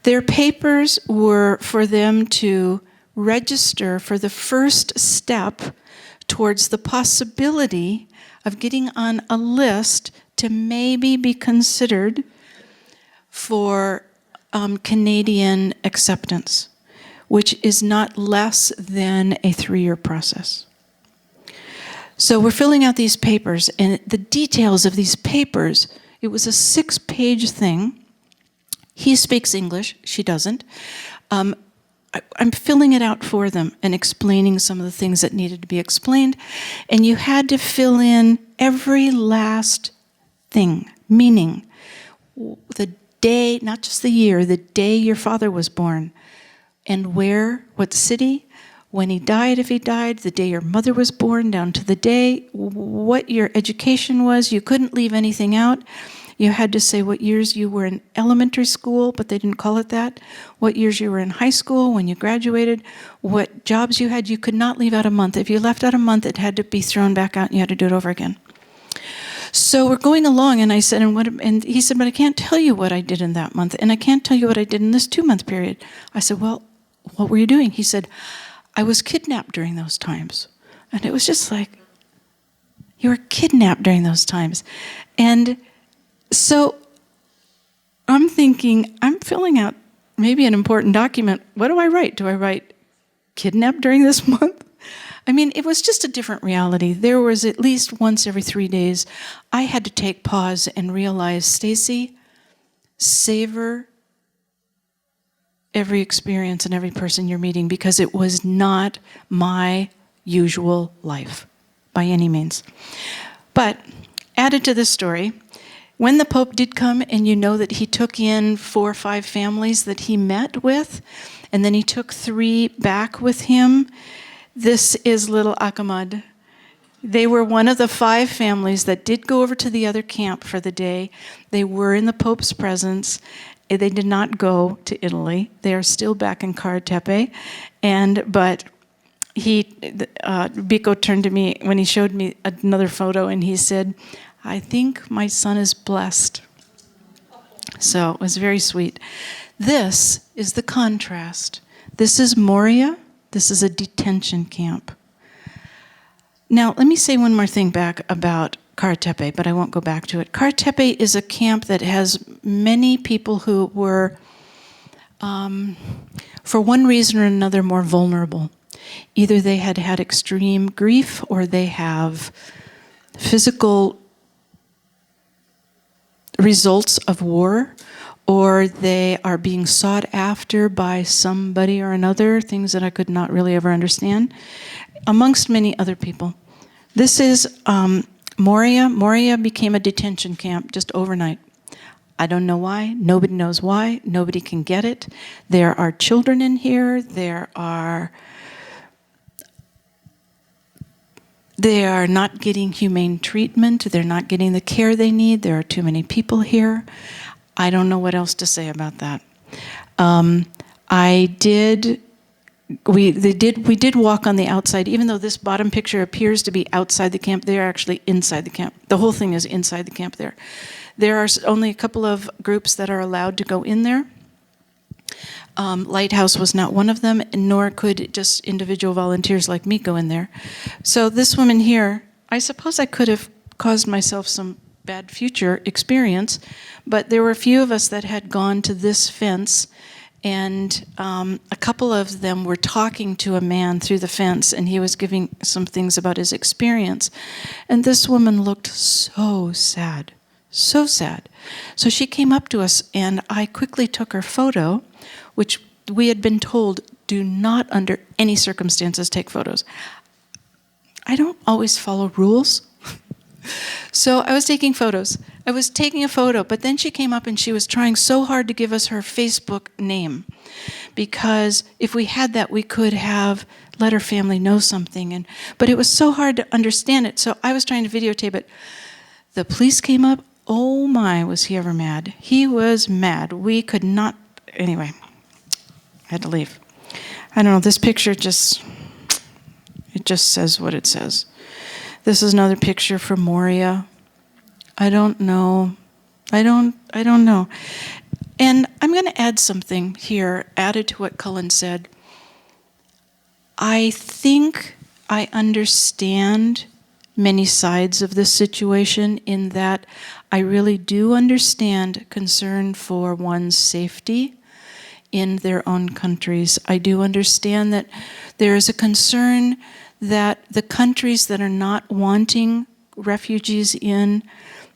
Their papers were for them to register for the first step towards the possibility of getting on a list to maybe be considered for Canadian acceptance, which is not less than a 3-year process. So we're filling out these papers, and the details of these papers, it was a 6-page thing. He speaks English, she doesn't. I'm filling it out for them and explaining some of the things that needed to be explained. And you had to fill in every last thing, meaning the day, not just the year, the day your father was born, and where, what city, when he died, if he died, the day your mother was born, down to the day, what your education was. You couldn't leave anything out. You had to say what years you were in elementary school, but they didn't call it that. What years you were in high school, when you graduated, what jobs you had. You could not leave out a month. If you left out a month, it had to be thrown back out and you had to do it over again. So we're going along, and I said, and he said, but I can't tell you what I did in that month, and I can't tell you what I did in this 2-month period. I said, well, what were you doing? He said, I was kidnapped during those times. And it was just like, you were kidnapped during those times. And so I'm thinking, I'm filling out maybe an important document. What do I write? Do I write kidnapped during this month? I mean, it was just a different reality. There was at least once every 3 days, I had to take pause and realize, Stacey, savor every experience and every person you're meeting, because it was not my usual life by any means. But added to this story, when the Pope did come, and you know that he took in 4 or 5 families that he met with, and then he took 3 back with him. This is little Akamad. They were one of the 5 families that did go over to the other camp for the day. They were in the Pope's presence. They did not go to Italy. They are still back in Cartepe. But Biko turned to me when he showed me another photo, and he said, I think my son is blessed. So it was very sweet. This is the contrast. This is Moria. This is a detention camp. Now, let me say one more thing back about Cartepe, but I won't go back to it. Cartepe is a camp that has many people who were, for one reason or another, more vulnerable. Either they had had extreme grief, or they have physical results of war, or they are being sought after by somebody or another, things that I could not really ever understand, amongst many other people. This is Moria. Moria became a detention camp just overnight. I don't know why. Nobody knows why. Nobody can get it. There are children in here. They are not getting humane treatment. They're not getting the care they need. There are too many people here. I don't know what else to say about that. We did walk on the outside, even though this bottom picture appears to be outside the camp. They are actually inside the camp. The whole thing is inside the camp there. There are only a couple of groups that are allowed to go in there. Lighthouse was not one of them, nor could just individual volunteers like me go in there. So this woman here, I suppose I could have caused myself some bad future experience, but there were a few of us that had gone to this fence, and a couple of them were talking to a man through the fence, and he was giving some things about his experience. And this woman looked so sad, so sad. So she came up to us, and I quickly took her photo, which we had been told, do not under any circumstances take photos. I don't always follow rules. So I was taking photos. I was taking a photo, but then she came up and she was trying so hard to give us her Facebook name, because if we had that, we could have let her family know something. But it was so hard to understand it, so I was trying to videotape it. The police came up. Oh my, was he ever mad. He was mad. We could not, anyway, I had to leave. I don't know, this picture just says what it says. This is another picture from Moria. I don't know. I don't know. And I'm going to add something here, added to what Cullen said. I think I understand many sides of this situation in that I really do understand concern for one's safety in their own countries. I do understand that there is a concern that the countries that are not wanting refugees in,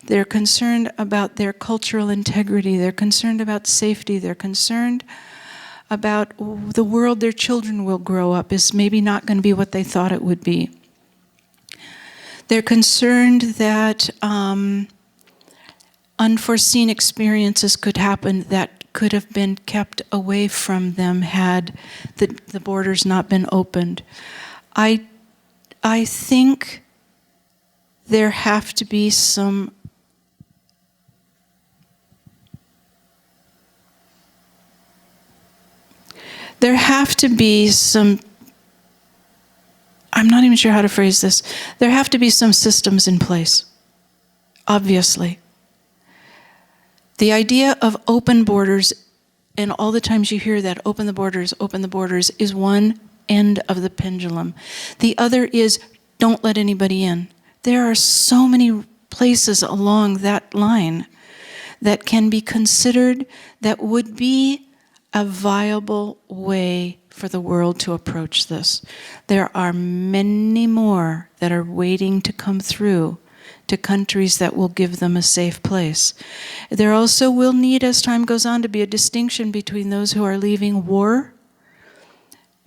they're concerned about their cultural integrity, they're concerned about safety, they're concerned about the world their children will grow up is maybe not going to be what they thought it would be. They're concerned that unforeseen experiences could happen that could have been kept away from them had the borders not been opened. I think there have to be some I'm not even sure how to phrase this. There have to be some systems in place, obviously. The idea of open borders, and all the times you hear that, open the borders, is one end of the pendulum. The other is, don't let anybody in. There are so many places along that line that can be considered that would be a viable way for the world to approach this. There are many more that are waiting to come through to countries that will give them a safe place. There also will need, as time goes on, to be a distinction between those who are leaving war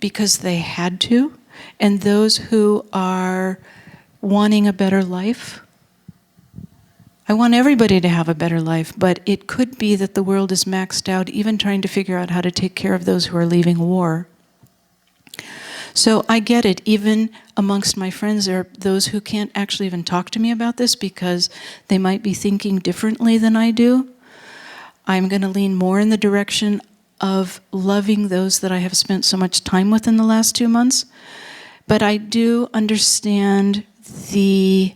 because they had to, and those who are wanting a better life. I want everybody to have a better life, but it could be that the world is maxed out, even trying to figure out how to take care of those who are leaving war. So I get it. Even amongst my friends, there are those who can't actually even talk to me about this because they might be thinking differently than I do. I'm going to lean more in the direction of loving those that I have spent so much time with in the last 2 months. But I do understand the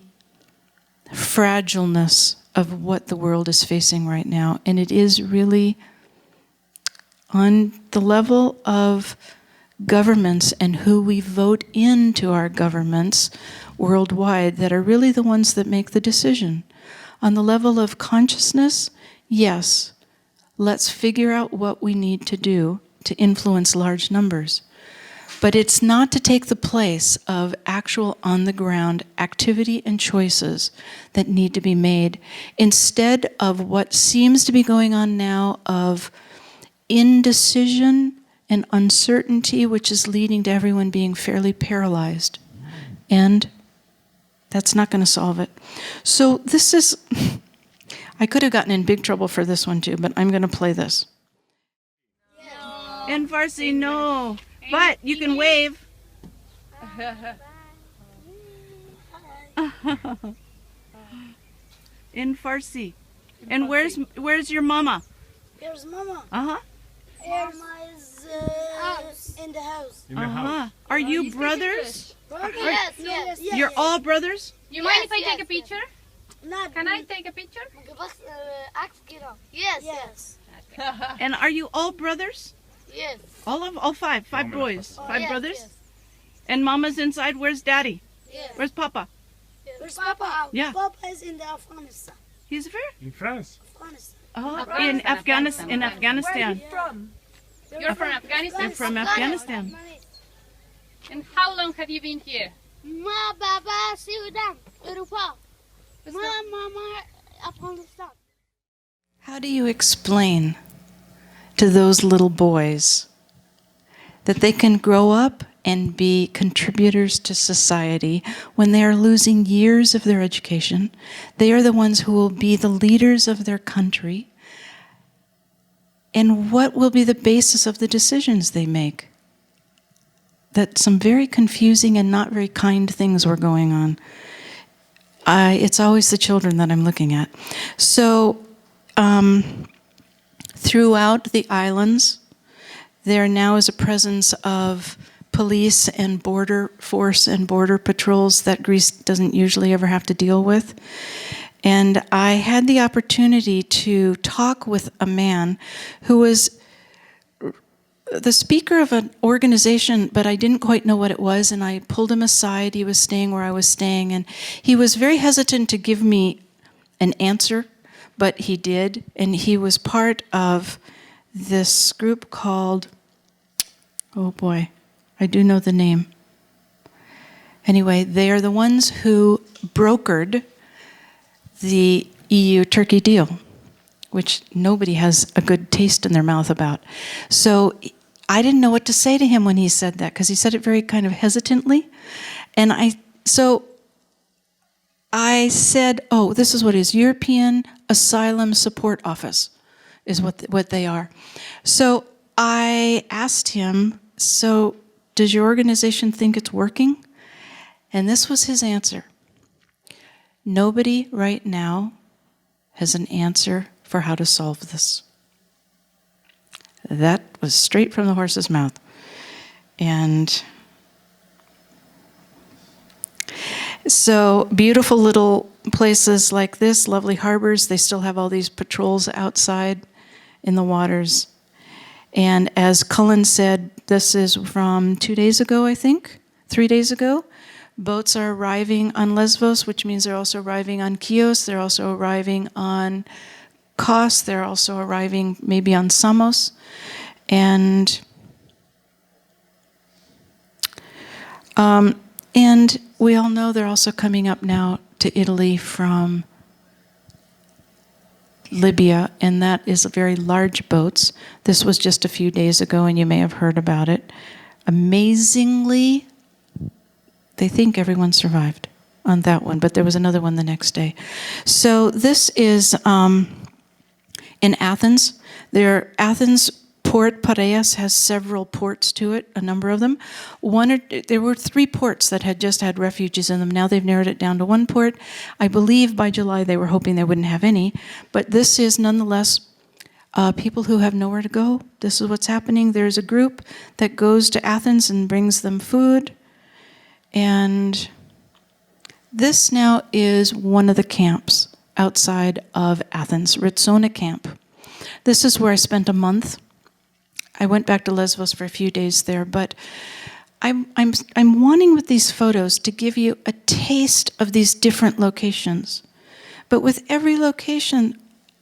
fragileness of what the world is facing right now. And it is really on the level of governments and who we vote into our governments worldwide that are really the ones that make the decision. On the level of consciousness, yes, let's figure out what we need to do to influence large numbers. But it's not to take the place of actual on-the-ground activity and choices that need to be made, instead of what seems to be going on now of indecision and uncertainty, which is leading to everyone being fairly paralyzed. And that's not going to solve it. So this is, I could have gotten in big trouble for this one too, but I'm going to play this. In Farsi, no. But you can wave. In Farsi. And where's your mama? Here's Mama. Uh-huh. Mama is in the house. Uh-huh. Are you brothers? Yes. You're all brothers? You mind if I take a picture? Not Can I take a picture? Yes. And are you all brothers? Yes. All five boys, five yes, brothers? yes. And Mama's inside. Where's Daddy? Yes. Where's Papa? Where's Papa? Yeah. Papa is in the Afghanistan. He's where? In France. In Afghanistan. In Afghanistan. From? You're from Afghanistan? They're from Afghanistan. And how long have you been here? Ma, Baba, Sudan, Europa. Mama, Afghanistan. How do you explain to those little boys that they can grow up and be contributors to society when they are losing years of their education? They are the ones who will be the leaders of their country. And what will be the basis of the decisions they make? That some very confusing and not very kind things were going on. It's always the children that I'm looking at. So, throughout the islands, there now is a presence of police and border force and border patrols that Greece doesn't usually ever have to deal with. And I had the opportunity to talk with a man who was the speaker of an organization, but I didn't quite know what it was, and I pulled him aside. He was staying where I was staying, and he was very hesitant to give me an answer, but he did, and he was part of this group called, oh boy, I do know the name. Anyway, they are the ones who brokered the EU-Turkey deal, which nobody has a good taste in their mouth about. So I didn't know what to say to him when he said that, because he said it very kind of hesitantly. And I said, oh, this is what it is. European Asylum Support Office is what they are. So I asked him, so does your organization think it's working? And this was his answer. Nobody right now has an answer for how to solve this. That was straight from the horse's mouth. And so beautiful little places like this, lovely harbors, they still have all these patrols outside in the waters. And as Cullen said, this is from 2 days ago, I think, 3 days ago. Boats are arriving on Lesvos, which means they're also arriving on Chios, they're also arriving on Kos, they're also arriving maybe on Samos. And we all know they're also coming up now to Italy from Libya, and that is very large boats. This was just a few days ago, and you may have heard about it. Amazingly, they think everyone survived on that one, but there was another one the next day. So this is in Athens. Athens Port Piraeus has several ports to it, a number of them. There were 3 ports that had just had refugees in them. Now they've narrowed it down to 1 port. I believe by July they were hoping they wouldn't have any. But this is nonetheless people who have nowhere to go. This is what's happening. There's a group that goes to Athens and brings them food. And this now is one of the camps outside of Athens, Ritsona camp. This is where I spent a month. I went back to Lesvos for a few days there, but I'm wanting with these photos to give you a taste of these different locations. But with every location,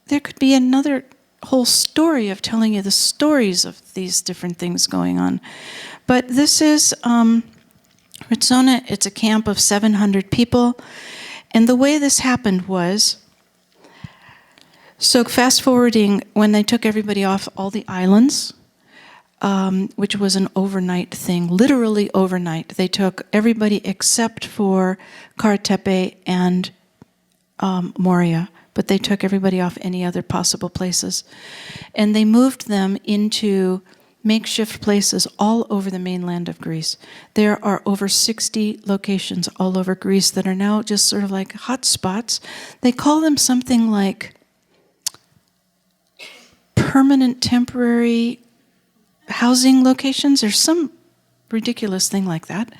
there could be another whole story of telling you the stories of these different things going on. But this is Ritsona. It's a camp of 700 people. And the way this happened was, so fast forwarding, when they took everybody off all the islands, which was an overnight thing, literally overnight. They took everybody except for Karatepe and Moria, but they took everybody off any other possible places. And they moved them into makeshift places all over the mainland of Greece. There are over 60 locations all over Greece that are now just sort of like hot spots. They call them something like permanent temporary housing locations or some ridiculous thing like that.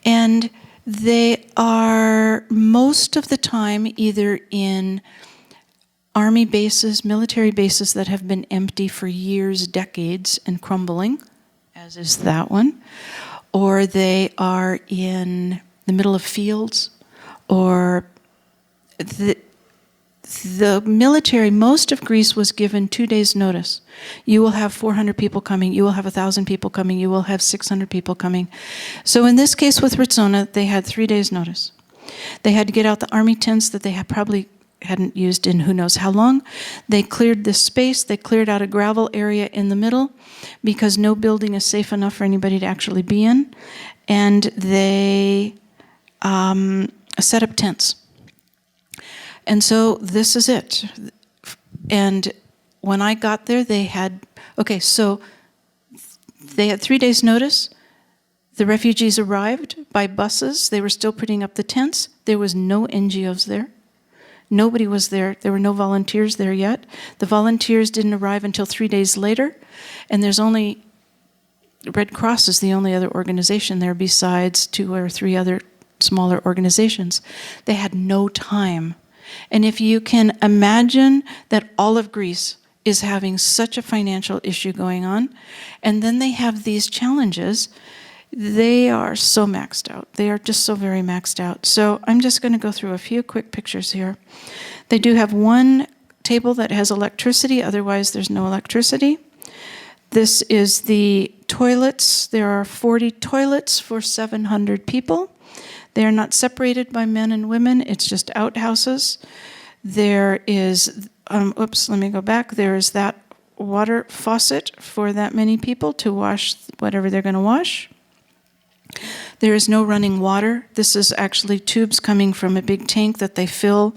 And they are most of the time either in army bases, military bases that have been empty for years, decades, and crumbling, as is that one, or they are in the middle of fields, or the military, most of Greece was given 2 days' notice. You will have 400 people coming, you will have 1,000 people coming, you will have 600 people coming. So in this case with Ritsona, they had 3 days' notice. They had to get out the army tents that they had probably hadn't used in who knows how long. They cleared this space, they cleared out a gravel area in the middle because no building is safe enough for anybody to actually be in. And they set up tents. And so this is it. And when I got there, they had 3 days' notice. The refugees arrived by buses. They were still putting up the tents. There was no NGOs there. Nobody was there. There were no volunteers there yet. The volunteers didn't arrive until 3 days later. And there's only, Red Cross is the only other organization there besides 2 or 3 other smaller organizations. They had no time. And if you can imagine that all of Greece is having such a financial issue going on, and then they have these challenges, they are so maxed out. They are just so very maxed out. So I'm just going to go through a few quick pictures here. They do have one table that has electricity, otherwise there's no electricity. This is the toilets. There are 40 toilets for 700 people. They are not separated by men and women. It's just outhouses. There is, let me go back. There is that water faucet for that many people to wash whatever they're going to wash. There is no running water. This is actually tubes coming from a big tank that they fill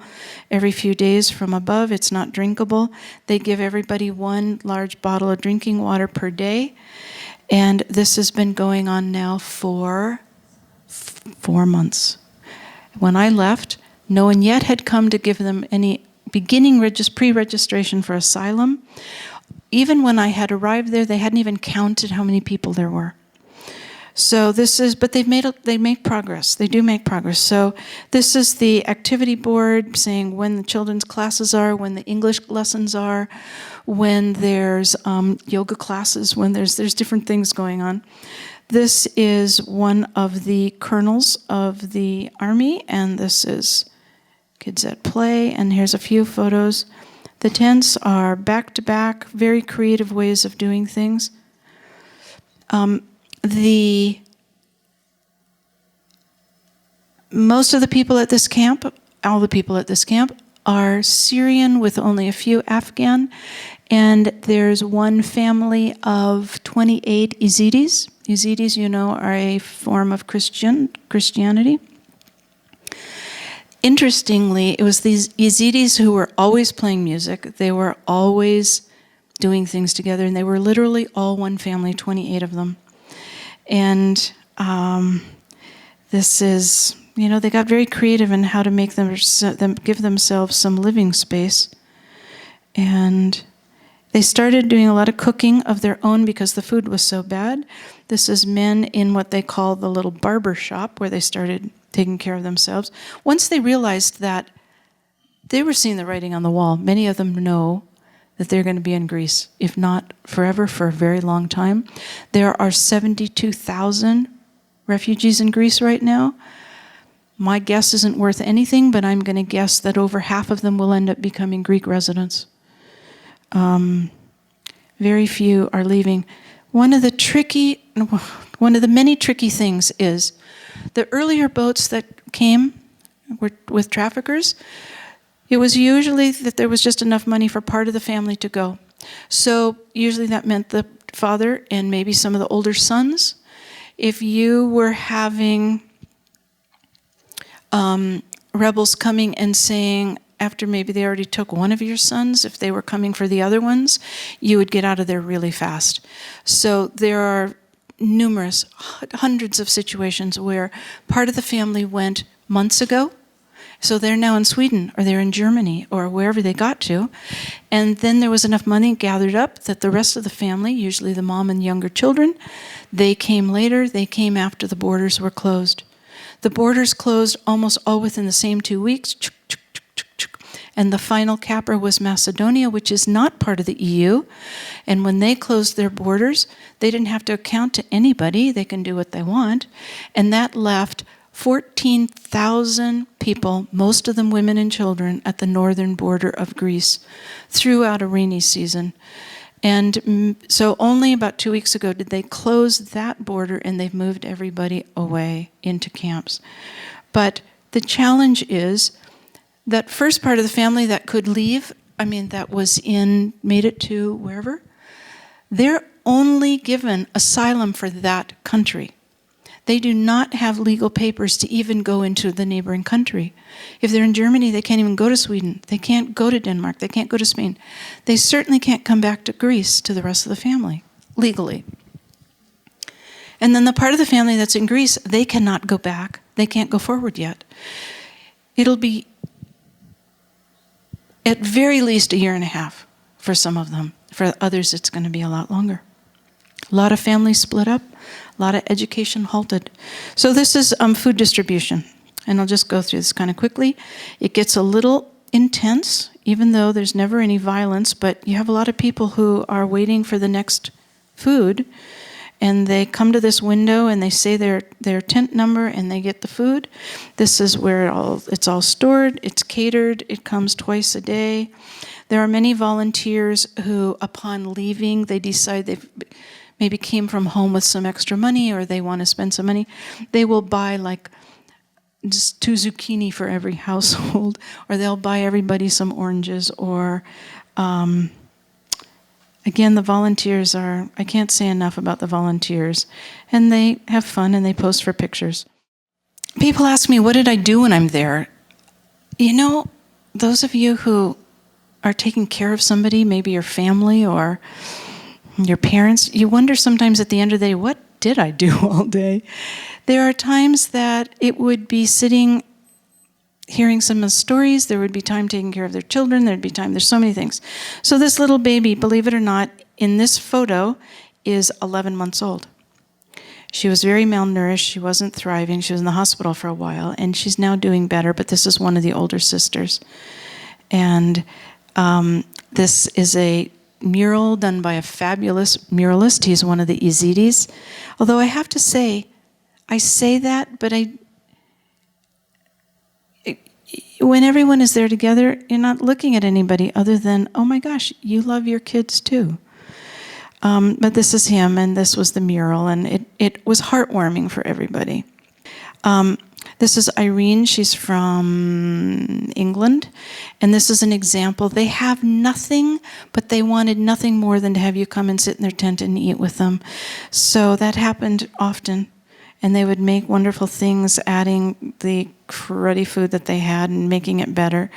every few days from above. It's not drinkable. They give everybody one large bottle of drinking water per day. And this has been going on now for 4 months. When I left, no one yet had come to give them any beginning pre-registration for asylum. Even when I had arrived there, they hadn't even counted how many people there were. So this is, but they make progress. They do make progress. So this is the activity board saying when the children's classes are, when the English lessons are, when there's yoga classes, when there's different things going on. This is one of the colonels of the army, and this is kids at play, and here's a few photos. The tents are back-to-back, very creative ways of doing things. Most of the people at this camp, all the people at this camp, are Syrian with only a few Afghan, and there's one family of 28 Yazidis. Yazidis, you know, are a form of Christianity. Interestingly, it was these Yazidis who were always playing music. They were always doing things together, and they were literally all one family, 28 of them. And this is, you know, they got very creative in how to make them give themselves some living space. And they started doing a lot of cooking of their own because the food was so bad. This is men in what they call the little barber shop, where they started taking care of themselves. Once they realized that they were seeing the writing on the wall, many of them know that they're going to be in Greece, if not forever, for a very long time. There are 72,000 refugees in Greece right now. My guess isn't worth anything, but I'm going to guess that over half of them will end up becoming Greek residents. Very few are leaving. One of the many tricky things is the earlier boats that came with traffickers, it was usually that there was just enough money for part of the family to go. So usually that meant the father and maybe some of the older sons. If you were having rebels coming and saying, after maybe they already took one of your sons, if they were coming for the other ones, you would get out of there really fast. So there are numerous, hundreds of situations where part of the family went months ago. So they're now in Sweden, or they're in Germany, or wherever they got to. And then there was enough money gathered up that the rest of the family, usually the mom and younger children, they came later. They came after the borders were closed. The borders closed almost all within the same 2 weeks. And the final capper was Macedonia, which is not part of the EU. And when they closed their borders, they didn't have to account to anybody. They can do what they want. And that left 14,000 people, most of them women and children, at the northern border of Greece throughout a rainy season. And so only about 2 weeks ago did they close that border, and they've moved everybody away into camps. But the challenge is that first part of the family that could leave, that made it to wherever, they're only given asylum for that country. They do not have legal papers to even go into the neighboring country. If they're in Germany, they can't even go to Sweden. They can't go to Denmark. They can't go to Spain. They certainly can't come back to Greece to the rest of the family, legally. And then the part of the family that's in Greece, they cannot go back. They can't go forward yet. It'll be at very least 1.5 years for some of them. For others, it's going to be a lot longer. A lot of families split up, a lot of education halted. So this is food distribution, and I'll just go through this kind of quickly. It gets a little intense, even though there's never any violence, but you have a lot of people who are waiting for the next food, and they come to this window and they say their tent number and they get the food. This is where it's all stored, it's catered, it comes twice a day. There are many volunteers who, upon leaving, they decide they've maybe came from home with some extra money or they want to spend some money. They will buy like just 2 zucchini for every household, or they'll buy everybody some oranges, or again, the volunteers are, I can't say enough about the volunteers, and they have fun and they post for pictures. People ask me, what did I do when I'm there? You know, those of you who are taking care of somebody, maybe your family or your parents, you wonder sometimes at the end of the day, what did I do all day? There are times that it would be sitting, hearing some of the stories, there would be time taking care of their children, there'd be time, there's so many things. So this little baby, believe it or not, in this photo is 11 months old. She was very malnourished, she wasn't thriving, she was in the hospital for a while, and she's now doing better, but this is one of the older sisters. And this is a mural done by a fabulous muralist. He's one of the Yazidis. Although I have to say, I say that, but when everyone is there together, you're not looking at anybody other than, oh my gosh, you love your kids too. But this is him, and this was the mural, and it was heartwarming for everybody. This is Irene. She's from England, and this is an example. They have nothing, but they wanted nothing more than to have you come and sit in their tent and eat with them. So that happened often, and they would make wonderful things, adding the cruddy food that they had and making it better.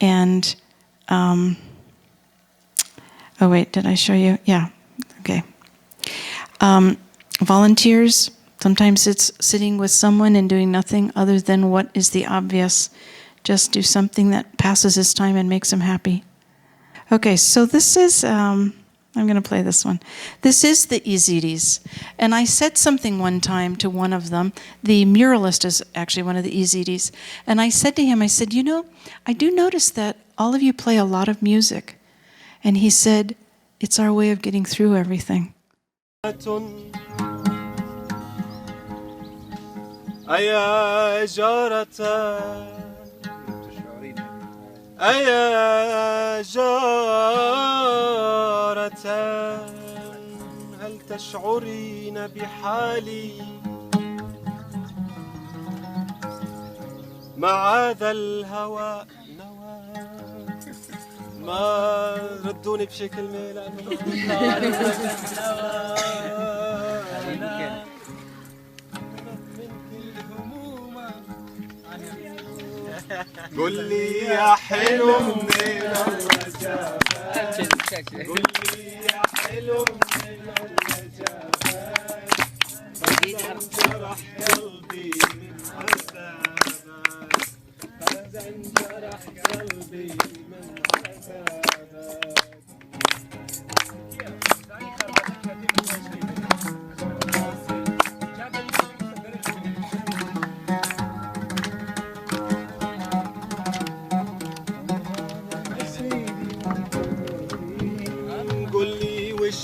And, oh wait, did I show you? Yeah, okay. Volunteers. Sometimes it's sitting with someone and doing nothing other than what is the obvious. Just do something that passes his time and makes him happy. Okay, so this is, I'm going to play this one. This is the Yazidis. And I said something one time to one of them. The muralist is actually one of the Yazidis. And I said to him, I said, you know, I do notice that all of you play a lot of music. And he said, it's our way of getting through everything. أيا جارة أيا جارة هل تشعرين بحالي مع هذا الهوى نوى ما ردوني بشكل ما لأنه قل لي يا حلو من الرجاء قل لي يا حلو من الرجاء انجرح قلبي من عذابك هذا انجرح قلبي من عذابك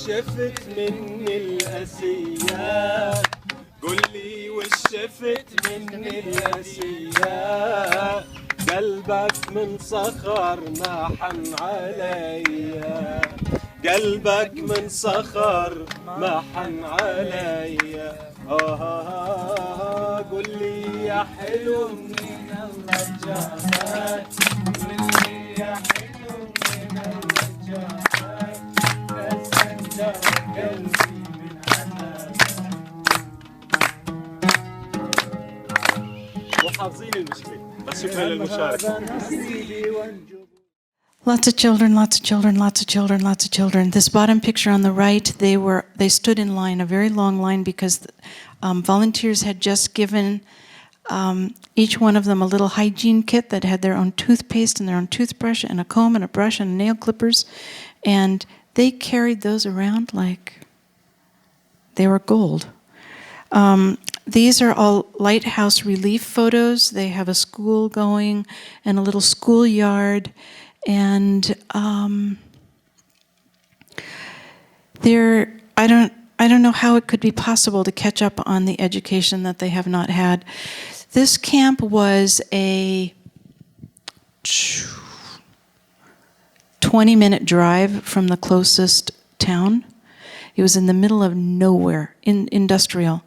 شفت من الأسية قل لي وش شفت من الأسية قلبك من صخر ما حن عليا قلبك من صخر ما حن عليا قل لي يا حلو من الرجاء قل لي يا حلو من الرجاء وحافظين المشكلة بس شكرا للمشاركة. Lots of children, lots of children, lots of children, lots of children. This bottom picture on the right, they stood in line, a very long line, because volunteers had just given each one of them a little hygiene kit that had their own toothpaste and their own toothbrush and a comb and a brush and nail clippers, and they carried those around like they were gold. these are all lighthouse relief photos. They have a school going and a little schoolyard, and I don't know how it could be possible to catch up on the education that they have not had. This camp was a 20-minute drive from the closest town. It was in the middle of nowhere, industrial.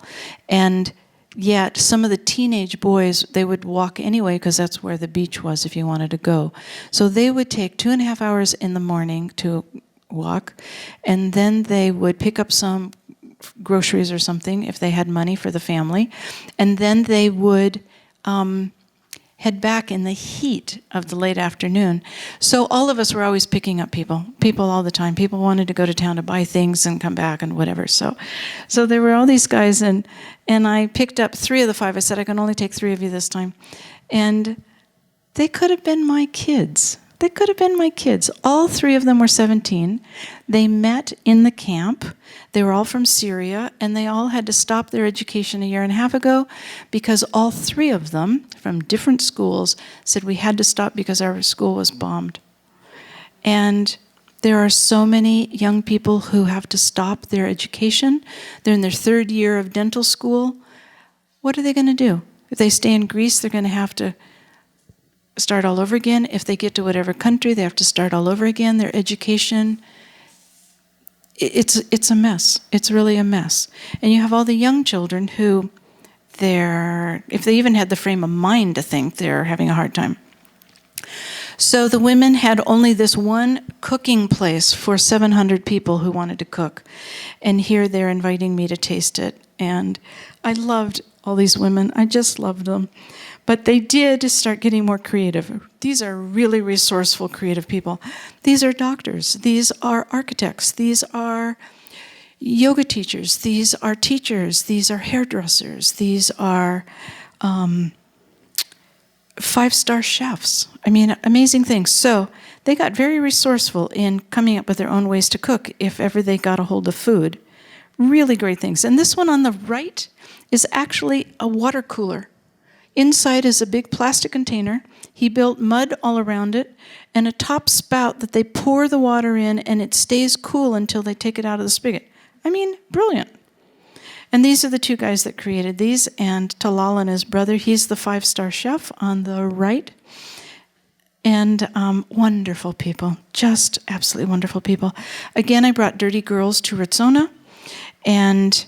And yet some of the teenage boys, they would walk anyway because that's where the beach was if you wanted to go. So they would take 2.5 hours in the morning to walk, and then they would pick up some groceries or something if they had money for the family, and then they would head back in the heat of the late afternoon. So all of us were always picking up people all the time. People wanted to go to town to buy things and come back and whatever. So there were all these guys, and I picked up 3 of the 5. I said, I can only take 3 of you this time. And they could have been my kids. They could have been my kids. All 3 of them were 17. They met in the camp. They were all from Syria, and they all had to stop their education 1.5 years ago because all 3 of them from different schools said we had to stop because our school was bombed. And there are so many young people who have to stop their education. They're in their 3rd year of dental school. What are they going to do? If they stay in Greece, they're going to have to start all over again. If they get to whatever country, they have to start all over again. Their education, it's a mess. It's really a mess. And you have all the young children who if they even had the frame of mind to think, they're having a hard time. So the women had only this one cooking place for 700 people who wanted to cook. And here they're inviting me to taste it. And I loved all these women. I just loved them. But they did start getting more creative. These are really resourceful, creative people. These are doctors. These are architects. These are yoga teachers. These are teachers. These are hairdressers. These are 5-star chefs. I mean, amazing things. So they got very resourceful in coming up with their own ways to cook if ever they got a hold of food. Really great things. And this one on the right is actually a water cooler. Inside is a big plastic container. He built mud all around it and a top spout that they pour the water in, and it stays cool until they take it out of the spigot. I mean, brilliant. And these are the 2 guys that created these, and Talal and his brother. He's the 5-star chef on the right. And wonderful people, just absolutely wonderful people. Again, I brought Dirty Girls to Ritsona, and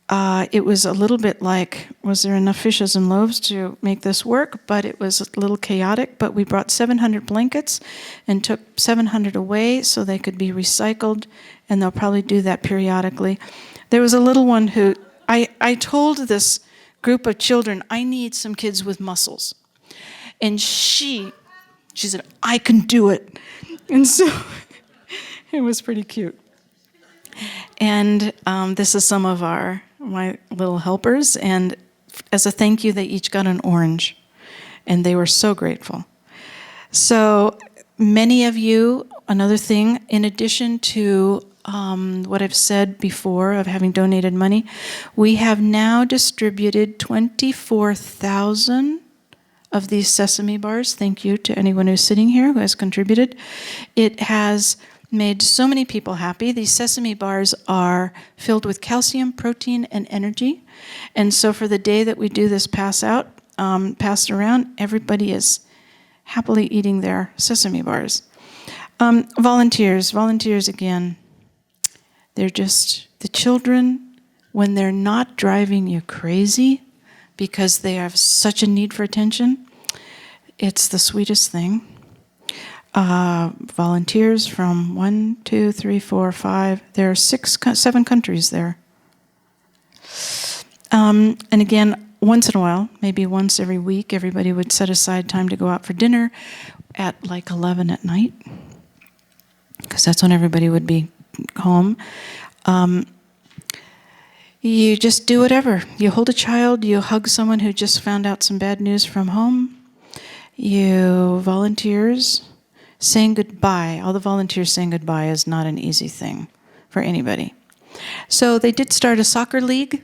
it was a little bit like, was there enough fishes and loaves to make this work? But it was a little chaotic. But we brought 700 blankets and took 700 away so they could be recycled, and they'll probably do that periodically. There was a little one who, I told this group of children, I need some kids with muscles. And she said, I can do it. And so it was pretty cute. And this is some of my little helpers, and as a thank you, they each got an orange, and they were so grateful. So many of you, another thing, in addition to what I've said before of having donated money, we have now distributed 24,000 of these sesame bars. Thank you to anyone who's sitting here who has contributed. It has made so many people happy. These sesame bars are filled with calcium, protein, and energy. And so for the day that we do this passed around, everybody is happily eating their sesame bars. Volunteers again. They're just the children, when they're not driving you crazy because they have such a need for attention, it's the sweetest thing. Volunteers from 1, 2, 3, 4, 5. There are 7 countries there. And again, once in a while, maybe once every week, everybody would set aside time to go out for dinner at like 11 at night, because that's when everybody would be home. You just do whatever. You hold a child, you hug someone who just found out some bad news from home. You volunteers. Saying goodbye, all the volunteers saying goodbye is not an easy thing for anybody. So they did start a soccer league,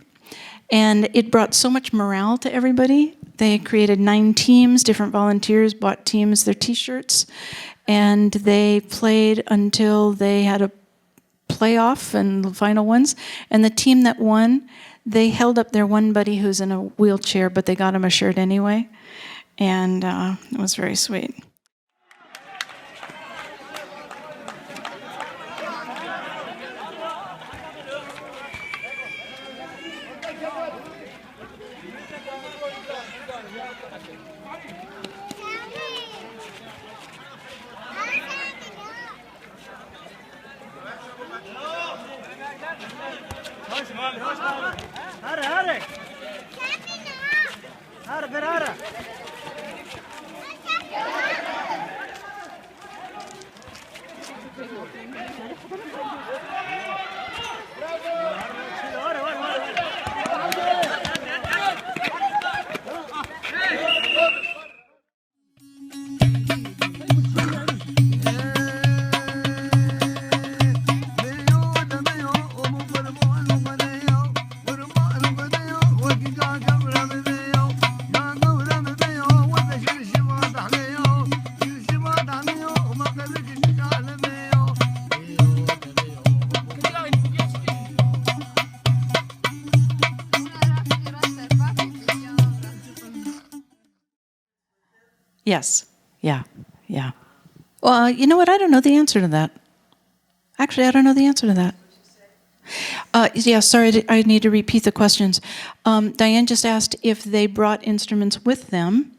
And it brought so much morale to everybody. They created 9 teams, different volunteers bought teams their T-shirts, and they played until they had a playoff and the final ones. And the team that won, they held up their one buddy who's in a wheelchair, but they got him a shirt anyway. And it was very sweet. Yes. Yeah. Yeah. Well, you know what? I don't know the answer to that. Actually, I don't know the answer to that. Yeah, sorry, I need to repeat the questions. Diane just asked if they brought instruments with them.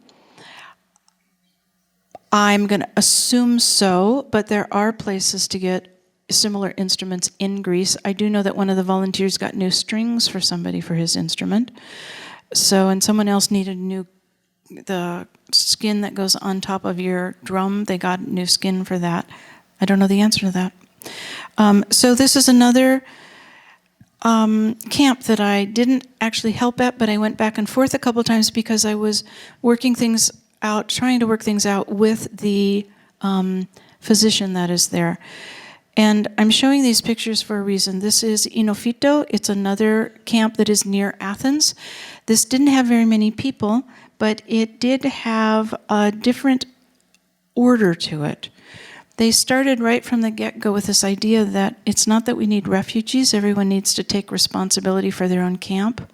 I'm going to assume so, but there are places to get similar instruments in Greece. I do know that one of the volunteers got new strings for somebody for his instrument. So, and someone else needed the skin that goes on top of your drum. They got new skin for that. I don't know the answer to that. So this is another camp that I didn't actually help at, but I went back and forth a couple times because I was working things out, trying to work things out with the physician that is there. And I'm showing these pictures for a reason. This is Inofito. It's another camp that is near Athens. This didn't have very many people, but it did have a different order to it. They started right from the get-go with this idea that it's not that we need refugees, everyone needs to take responsibility for their own camp.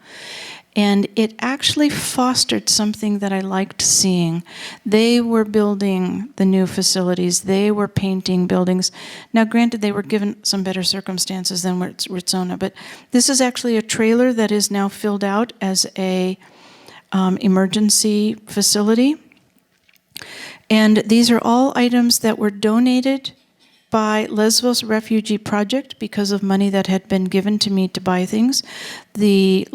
And it actually fostered something that I liked seeing. They were building the new facilities. They were painting buildings. Now, granted, they were given some better circumstances than Ritsona, but this is actually a trailer that is now filled out as a emergency facility. And these are all items that were donated by Lesvos Refugee Project because of money that had been given to me to buy things. The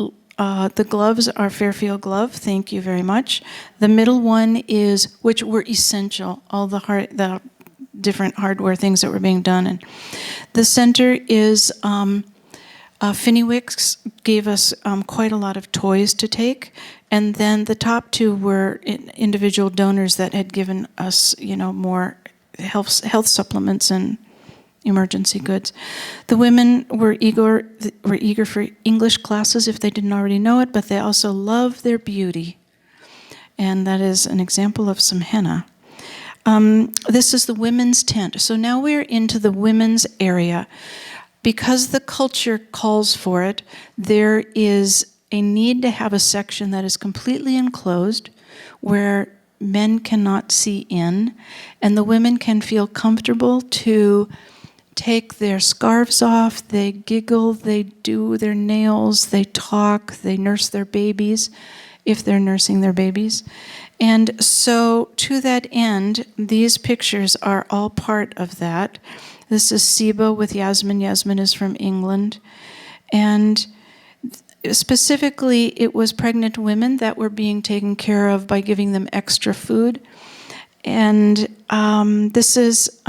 gloves are Fairfield glove, thank you very much. The middle one is, which were essential, all the different hardware things that were being done. And the center is, Finiwix gave us quite a lot of toys to take. And then the top two were individual donors that had given us, more health supplements and emergency goods. The women were eager for English classes if they didn't already know it, but they also love their beauty. And that is an example of some henna. This is the women's tent. So now we're into the women's area. Because the culture calls for it, there is a need to have a section that is completely enclosed where men cannot see in, and the women can feel comfortable to take their scarves off, they giggle, they do their nails, they talk, they nurse their babies, if they're nursing their babies. And so to that end, these pictures are all part of that. This is Siba with Yasmin. Yasmin is from England. And specifically, it was pregnant women that were being taken care of by giving them extra food. And this is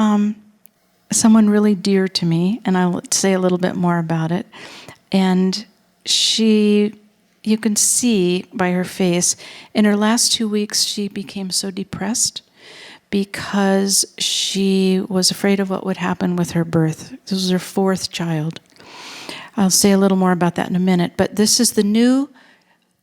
someone really dear to me, and I'll say a little bit more about it. And you can see by her face, in her last 2 weeks, she became so depressed because she was afraid of what would happen with her birth. This was her 4th child. I'll say a little more about that in a minute, but this is the new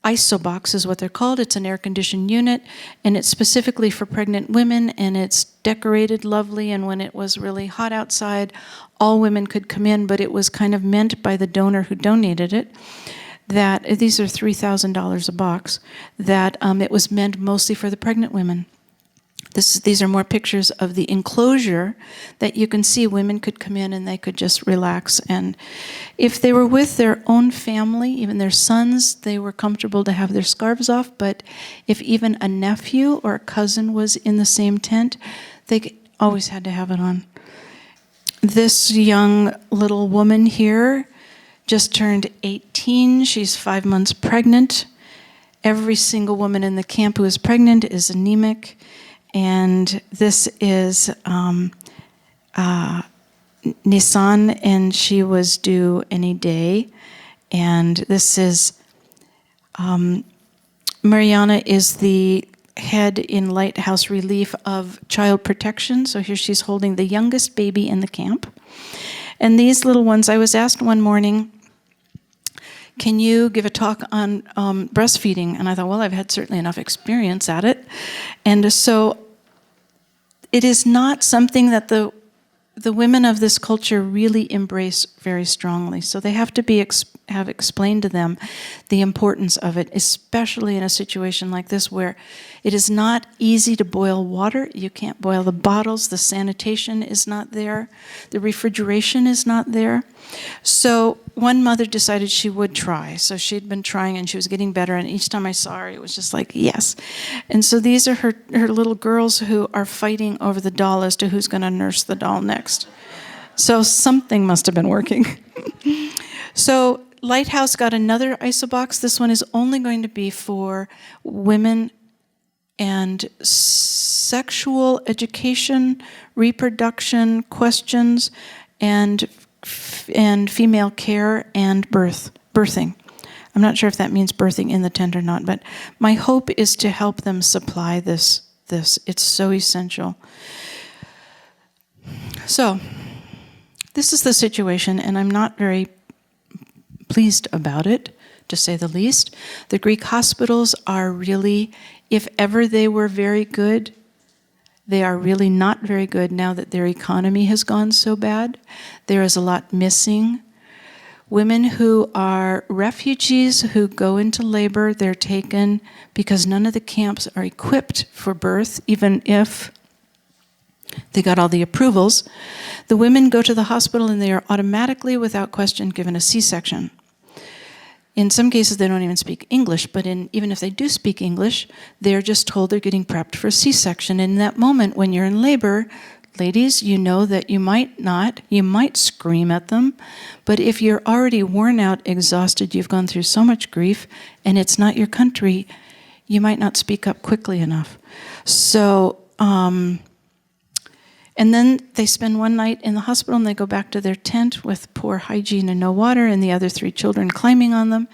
ISOBOX is what they're called. It's an air-conditioned unit, and it's specifically for pregnant women, and it's decorated lovely, and when it was really hot outside, all women could come in, but it was kind of meant by the donor who donated it that, these are $3,000 a box, that it was meant mostly for the pregnant women. These are more pictures of the enclosure that you can see. Women could come in and they could just relax. And if they were with their own family, even their sons, they were comfortable to have their scarves off. But if even a nephew or a cousin was in the same tent, they always had to have it on. This young little woman here just turned 18. She's 5 months pregnant. Every single woman in the camp who is pregnant is anemic. And this is Nissan, and she was due any day. And this is, Mariana is the head in Lighthouse Relief of Child Protection. So here she's holding the youngest baby in the camp. And these little ones, I was asked one morning, can you give a talk on breastfeeding? And I thought, well, I've had certainly enough experience at it. And so it is not something that the women of this culture really embrace very strongly. So they have to have explained to them the importance of it, especially in a situation like this where it is not easy to boil water. You can't boil the bottles. The sanitation is not there. The refrigeration is not there. So one mother decided she would try. So she'd been trying and she was getting better. And each time I saw her, it was just like, yes. And so these are her little girls who are fighting over the doll as to who's going to nurse the doll next. So something must have been working. So Lighthouse got another ISOBOX. This one is only going to be for women and sexual education, reproduction questions, and female care and birthing. I'm not sure if that means birthing in the tent or not, but my hope is to help them supply this. It's so essential. So, this is the situation, and I'm not very pleased about it, to say the least. The Greek hospitals are really, if ever they were very good, they are really not very good now that their economy has gone so bad. There is a lot missing. Women who are refugees who go into labor, they're taken because none of the camps are equipped for birth, even if they got all the approvals. The women go to the hospital and they are automatically, without question, given a C-section. In some cases, they don't even speak English, but even if they do speak English, they're just told they're getting prepped for a C-section. In that moment, when you're in labor, ladies, you know that you might scream at them, but if you're already worn out, exhausted, you've gone through so much grief, and it's not your country, you might not speak up quickly enough. So, and then they spend one night in the hospital and they go back to their tent with poor hygiene and no water and the other 3 children climbing on them.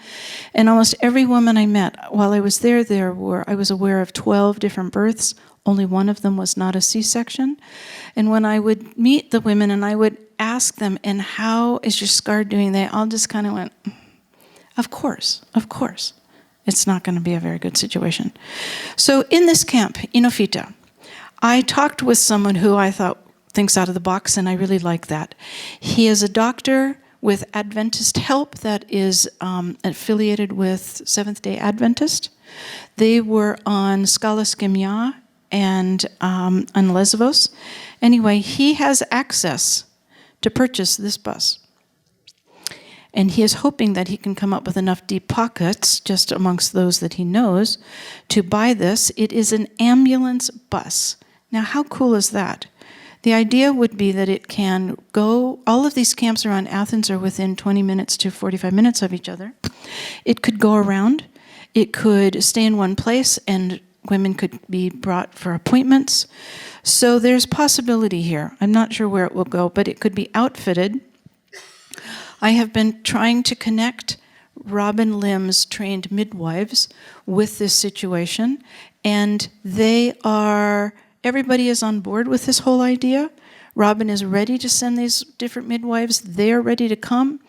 And almost every woman I met, while I was there I was aware of 12 different births. Only one of them was not a C-section. And when I would meet the women and I would ask them, and how is your scar doing? They all just kind of went, of course. It's not going to be a very good situation. So in this camp, Inofita, I talked with someone who I thought thinks out of the box, and I really like that. He is a doctor with Adventist Help that is affiliated with Seventh-day Adventist. They were on Skala Skimya and on Lesvos. Anyway, he has access to purchase this bus. And he is hoping that he can come up with enough deep pockets, just amongst those that he knows, to buy this. It is an ambulance bus. Now, how cool is that? The idea would be that it can go, all of these camps around Athens are within 20 minutes to 45 minutes of each other. It could go around. It could stay in one place, and women could be brought for appointments. So there's possibility here. I'm not sure where it will go, but it could be outfitted. I have been trying to connect Robin Lim's trained midwives with this situation, and everybody is on board with this whole idea. Robin is ready to send these different midwives. They're ready to come.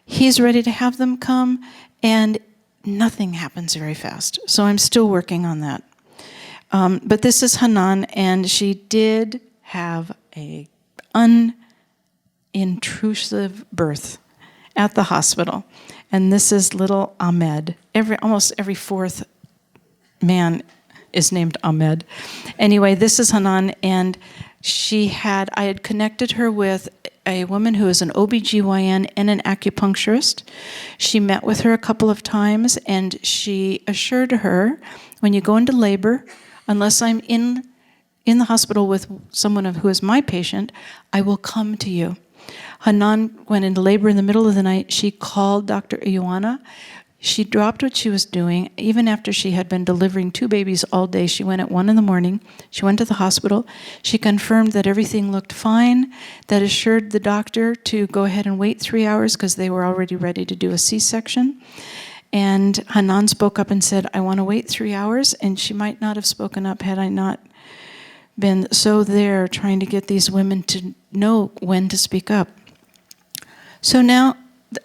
He's ready to have them come. And nothing happens very fast. So I'm still working on that. But this is Hanan, and she did have a unintrusive birth at the hospital. And this is little Ahmed. Almost every fourth man is named Ahmed. Anyway, this is Hanan, and I had connected her with a woman who is an OBGYN and an acupuncturist. She met with her a couple of times, and she assured her, when you go into labor, unless I'm in the hospital with someone who is my patient, I will come to you. Hanan went into labor in the middle of the night. She called Dr. Ioana. She dropped what she was doing. Even after she had been delivering 2 babies all day, she went at 1 a.m. She went to the hospital. She confirmed that everything looked fine, that assured the doctor to go ahead and wait 3 hours because they were already ready to do a C-section. And Hanan spoke up and said, I want to wait 3 hours. And she might not have spoken up had I not been so there trying to get these women to know when to speak up. So now,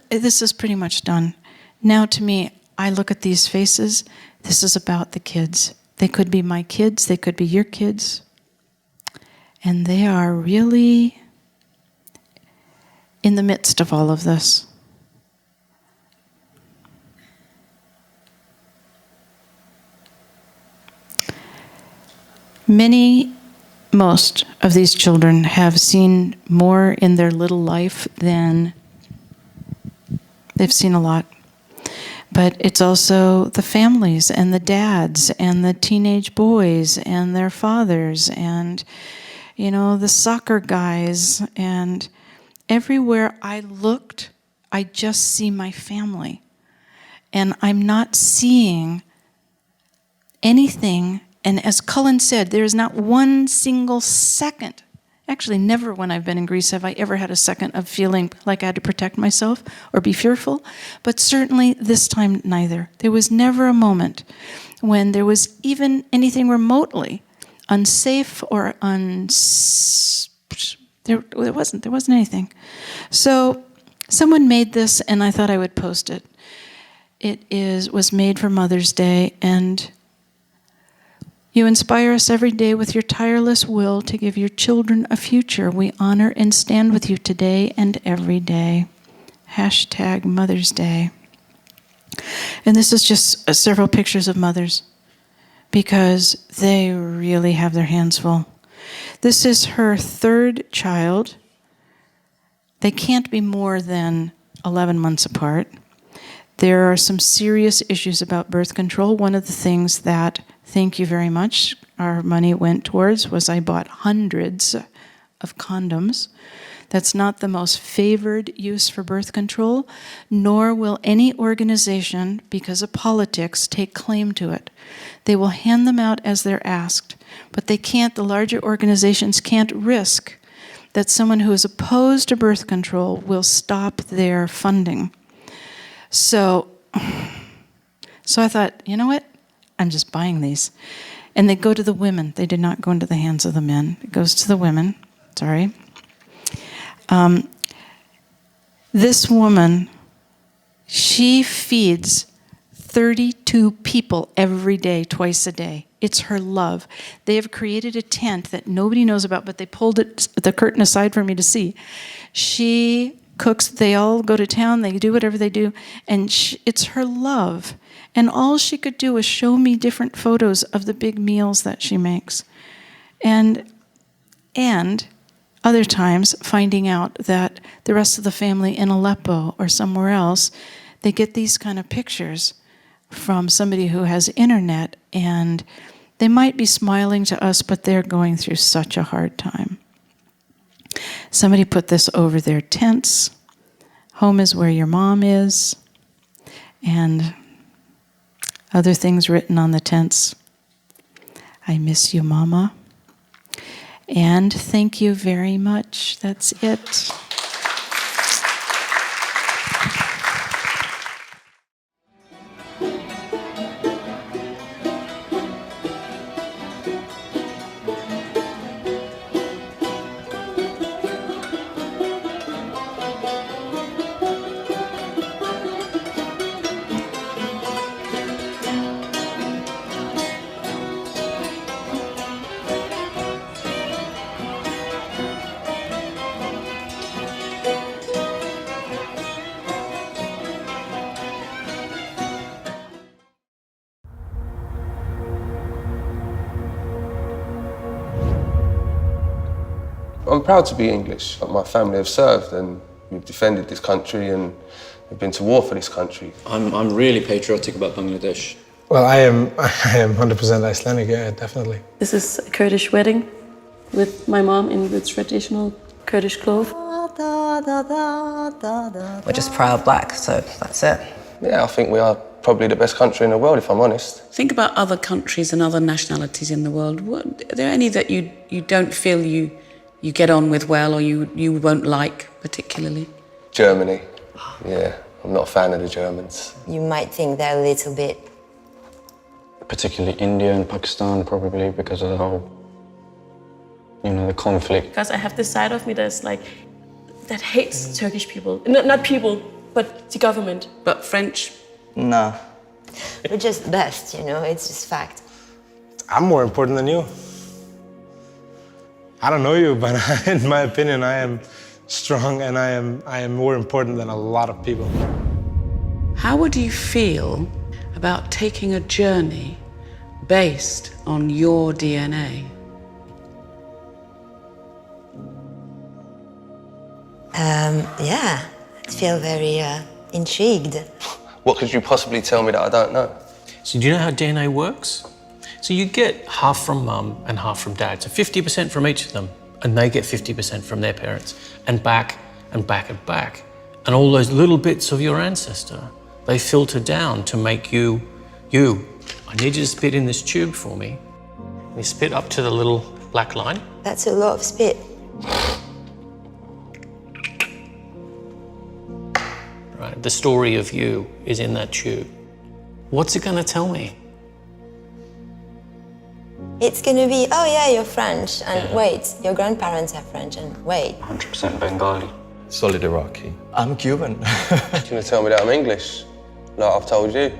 this is pretty much done. Now to me, I look at these faces. This is about the kids. They could be my kids. They could be your kids. And they are really in the midst of all of this. Most of these children have seen more in their little life than they've seen a lot. But it's also the families and the dads and the teenage boys and their fathers and, the soccer guys. And everywhere I looked, I just see my family. And I'm not seeing anything. And as Cullen said, there is not one single second, actually never when I've been in Greece have I ever had a second of feeling like I had to protect myself or be fearful, but certainly this time neither. There was never a moment when there was even anything remotely unsafe or there wasn't anything. So someone made this and I thought I would post it. It was made for Mother's Day, and you inspire us every day with your tireless will to give your children a future. We honor and stand with you today and every day. # Mother's Day. And this is just several pictures of mothers because they really have their hands full. This is her 3rd child. They can't be more than 11 months apart. There are some serious issues about birth control. One of the things that, thank you very much, our money went towards was I bought hundreds of condoms. That's not the most favored use for birth control, nor will any organization, because of politics, take claim to it. They will hand them out as they're asked, but the larger organizations can't risk that someone who is opposed to birth control will stop their funding. So I thought, you know what? I'm just buying these. And they go to the women. They did not go into the hands of the men. It goes to the women. Sorry. This woman, she feeds 32 people every day, twice a day. It's her love. They have created a tent that nobody knows about, but they pulled the curtain aside for me to see. She cooks. They all go to town. They do whatever they do. And it's her love. And all she could do was show me different photos of the big meals that she makes. And other times finding out that the rest of the family in Aleppo or somewhere else, they get these kind of pictures from somebody who has internet, and they might be smiling to us, but they're going through such a hard time. Somebody put this over their tents. Home is where your mom is. And other things written on the tents. I miss you, Mama. And thank you very much. That's it. I'm proud to be English. My family have served and we've defended this country and we've been to war for this country. I'm really patriotic about Bangladesh. Well, I am 100% Icelandic, yeah, definitely. This is a Kurdish wedding with my mom in the traditional Kurdish clothes. We're just proud black, so that's it. Yeah, I think we are probably the best country in the world, if I'm honest. Think about other countries and other nationalities in the world. Are there any that you don't feel you get on with well or you won't like particularly? Germany. Yeah, I'm not a fan of the Germans. You might think they're a little bit... Particularly India and Pakistan, probably, because of the whole, the conflict. Because I have this side of me that's like, that hates Turkish people. Not people, but the government. But French? No. We're just the best, it's just fact. I'm more important than you. I don't know you, but in my opinion, I am strong and I am more important than a lot of people. How would you feel about taking a journey based on your DNA? Yeah, I feel very intrigued. What could you possibly tell me that I don't know? So do you know how DNA works? So you get half from mum and half from dad, so 50% from each of them, and they get 50% from their parents, and back and back and back. And all those little bits of your ancestor, they filter down to make you, you. I need you to spit in this tube for me. You spit up to the little black line. That's a lot of spit. Right, the story of you is in that tube. What's it gonna tell me? It's gonna be, oh yeah, you're French, and wait, your grandparents are French, and wait. 100% Bengali. Solid Iraqi. I'm Cuban. You're gonna tell me that I'm English, like I've told you.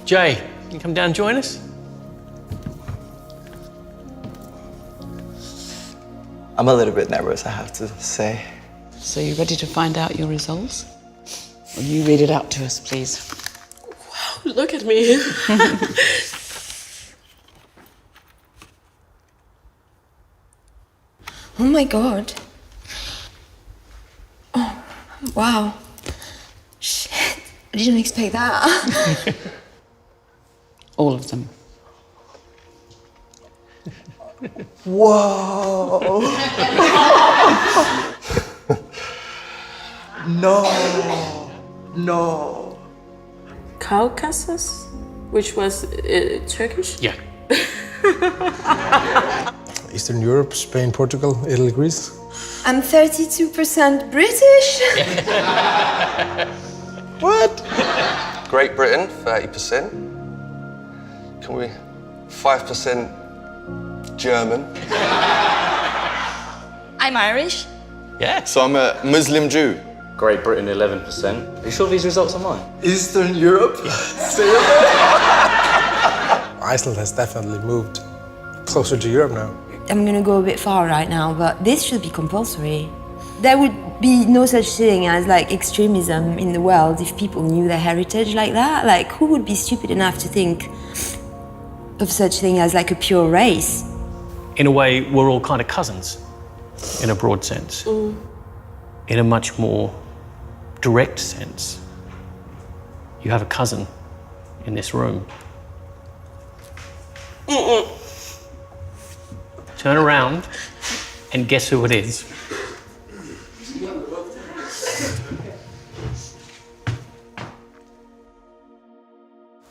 Jay, can you come down and join us? I'm a little bit nervous, I have to say. So you ready to find out your results? Will you read it out to us, please? Wow, look at me. Oh my God. Oh, wow. Shit, I didn't expect that. All of them. Whoa! No. Caucasus, which was Turkish? Yeah. Eastern Europe, Spain, Portugal, Italy, Greece. I'm 32% British. What? Great Britain, 30%. Can we 5% German? I'm Irish. Yeah. So I'm a Muslim Jew. Great Britain, 11%. Are you sure these results are mine? Eastern Europe? Iceland has definitely moved closer to Europe now. I'm gonna go a bit far right now, but this should be compulsory. There would be no such thing as extremism in the world if people knew their heritage like that. Who would be stupid enough to think of such thing as a pure race? In a way, we're all kind of cousins, in a broad sense. In a much more direct sense, you have a cousin in this room. Turn around and guess who it is.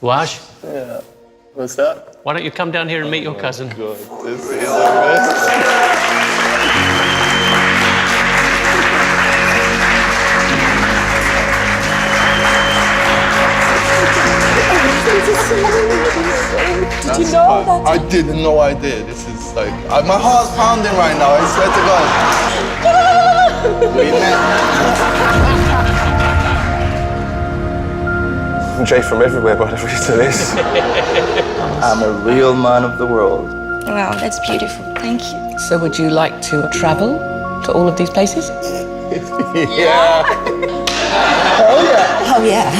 Wash? Yeah. What's that? Why don't you come down here and meet your cousin? God, this is the best. Did you know that? I didn't know I did. This is my heart's pounding right now, I swear to God. We met. I'm Jay from everywhere by the reason of this. I'm a real man of the world. Wow, that's beautiful. Thank you. So would you like to travel to all of these places? Yeah. Oh yeah.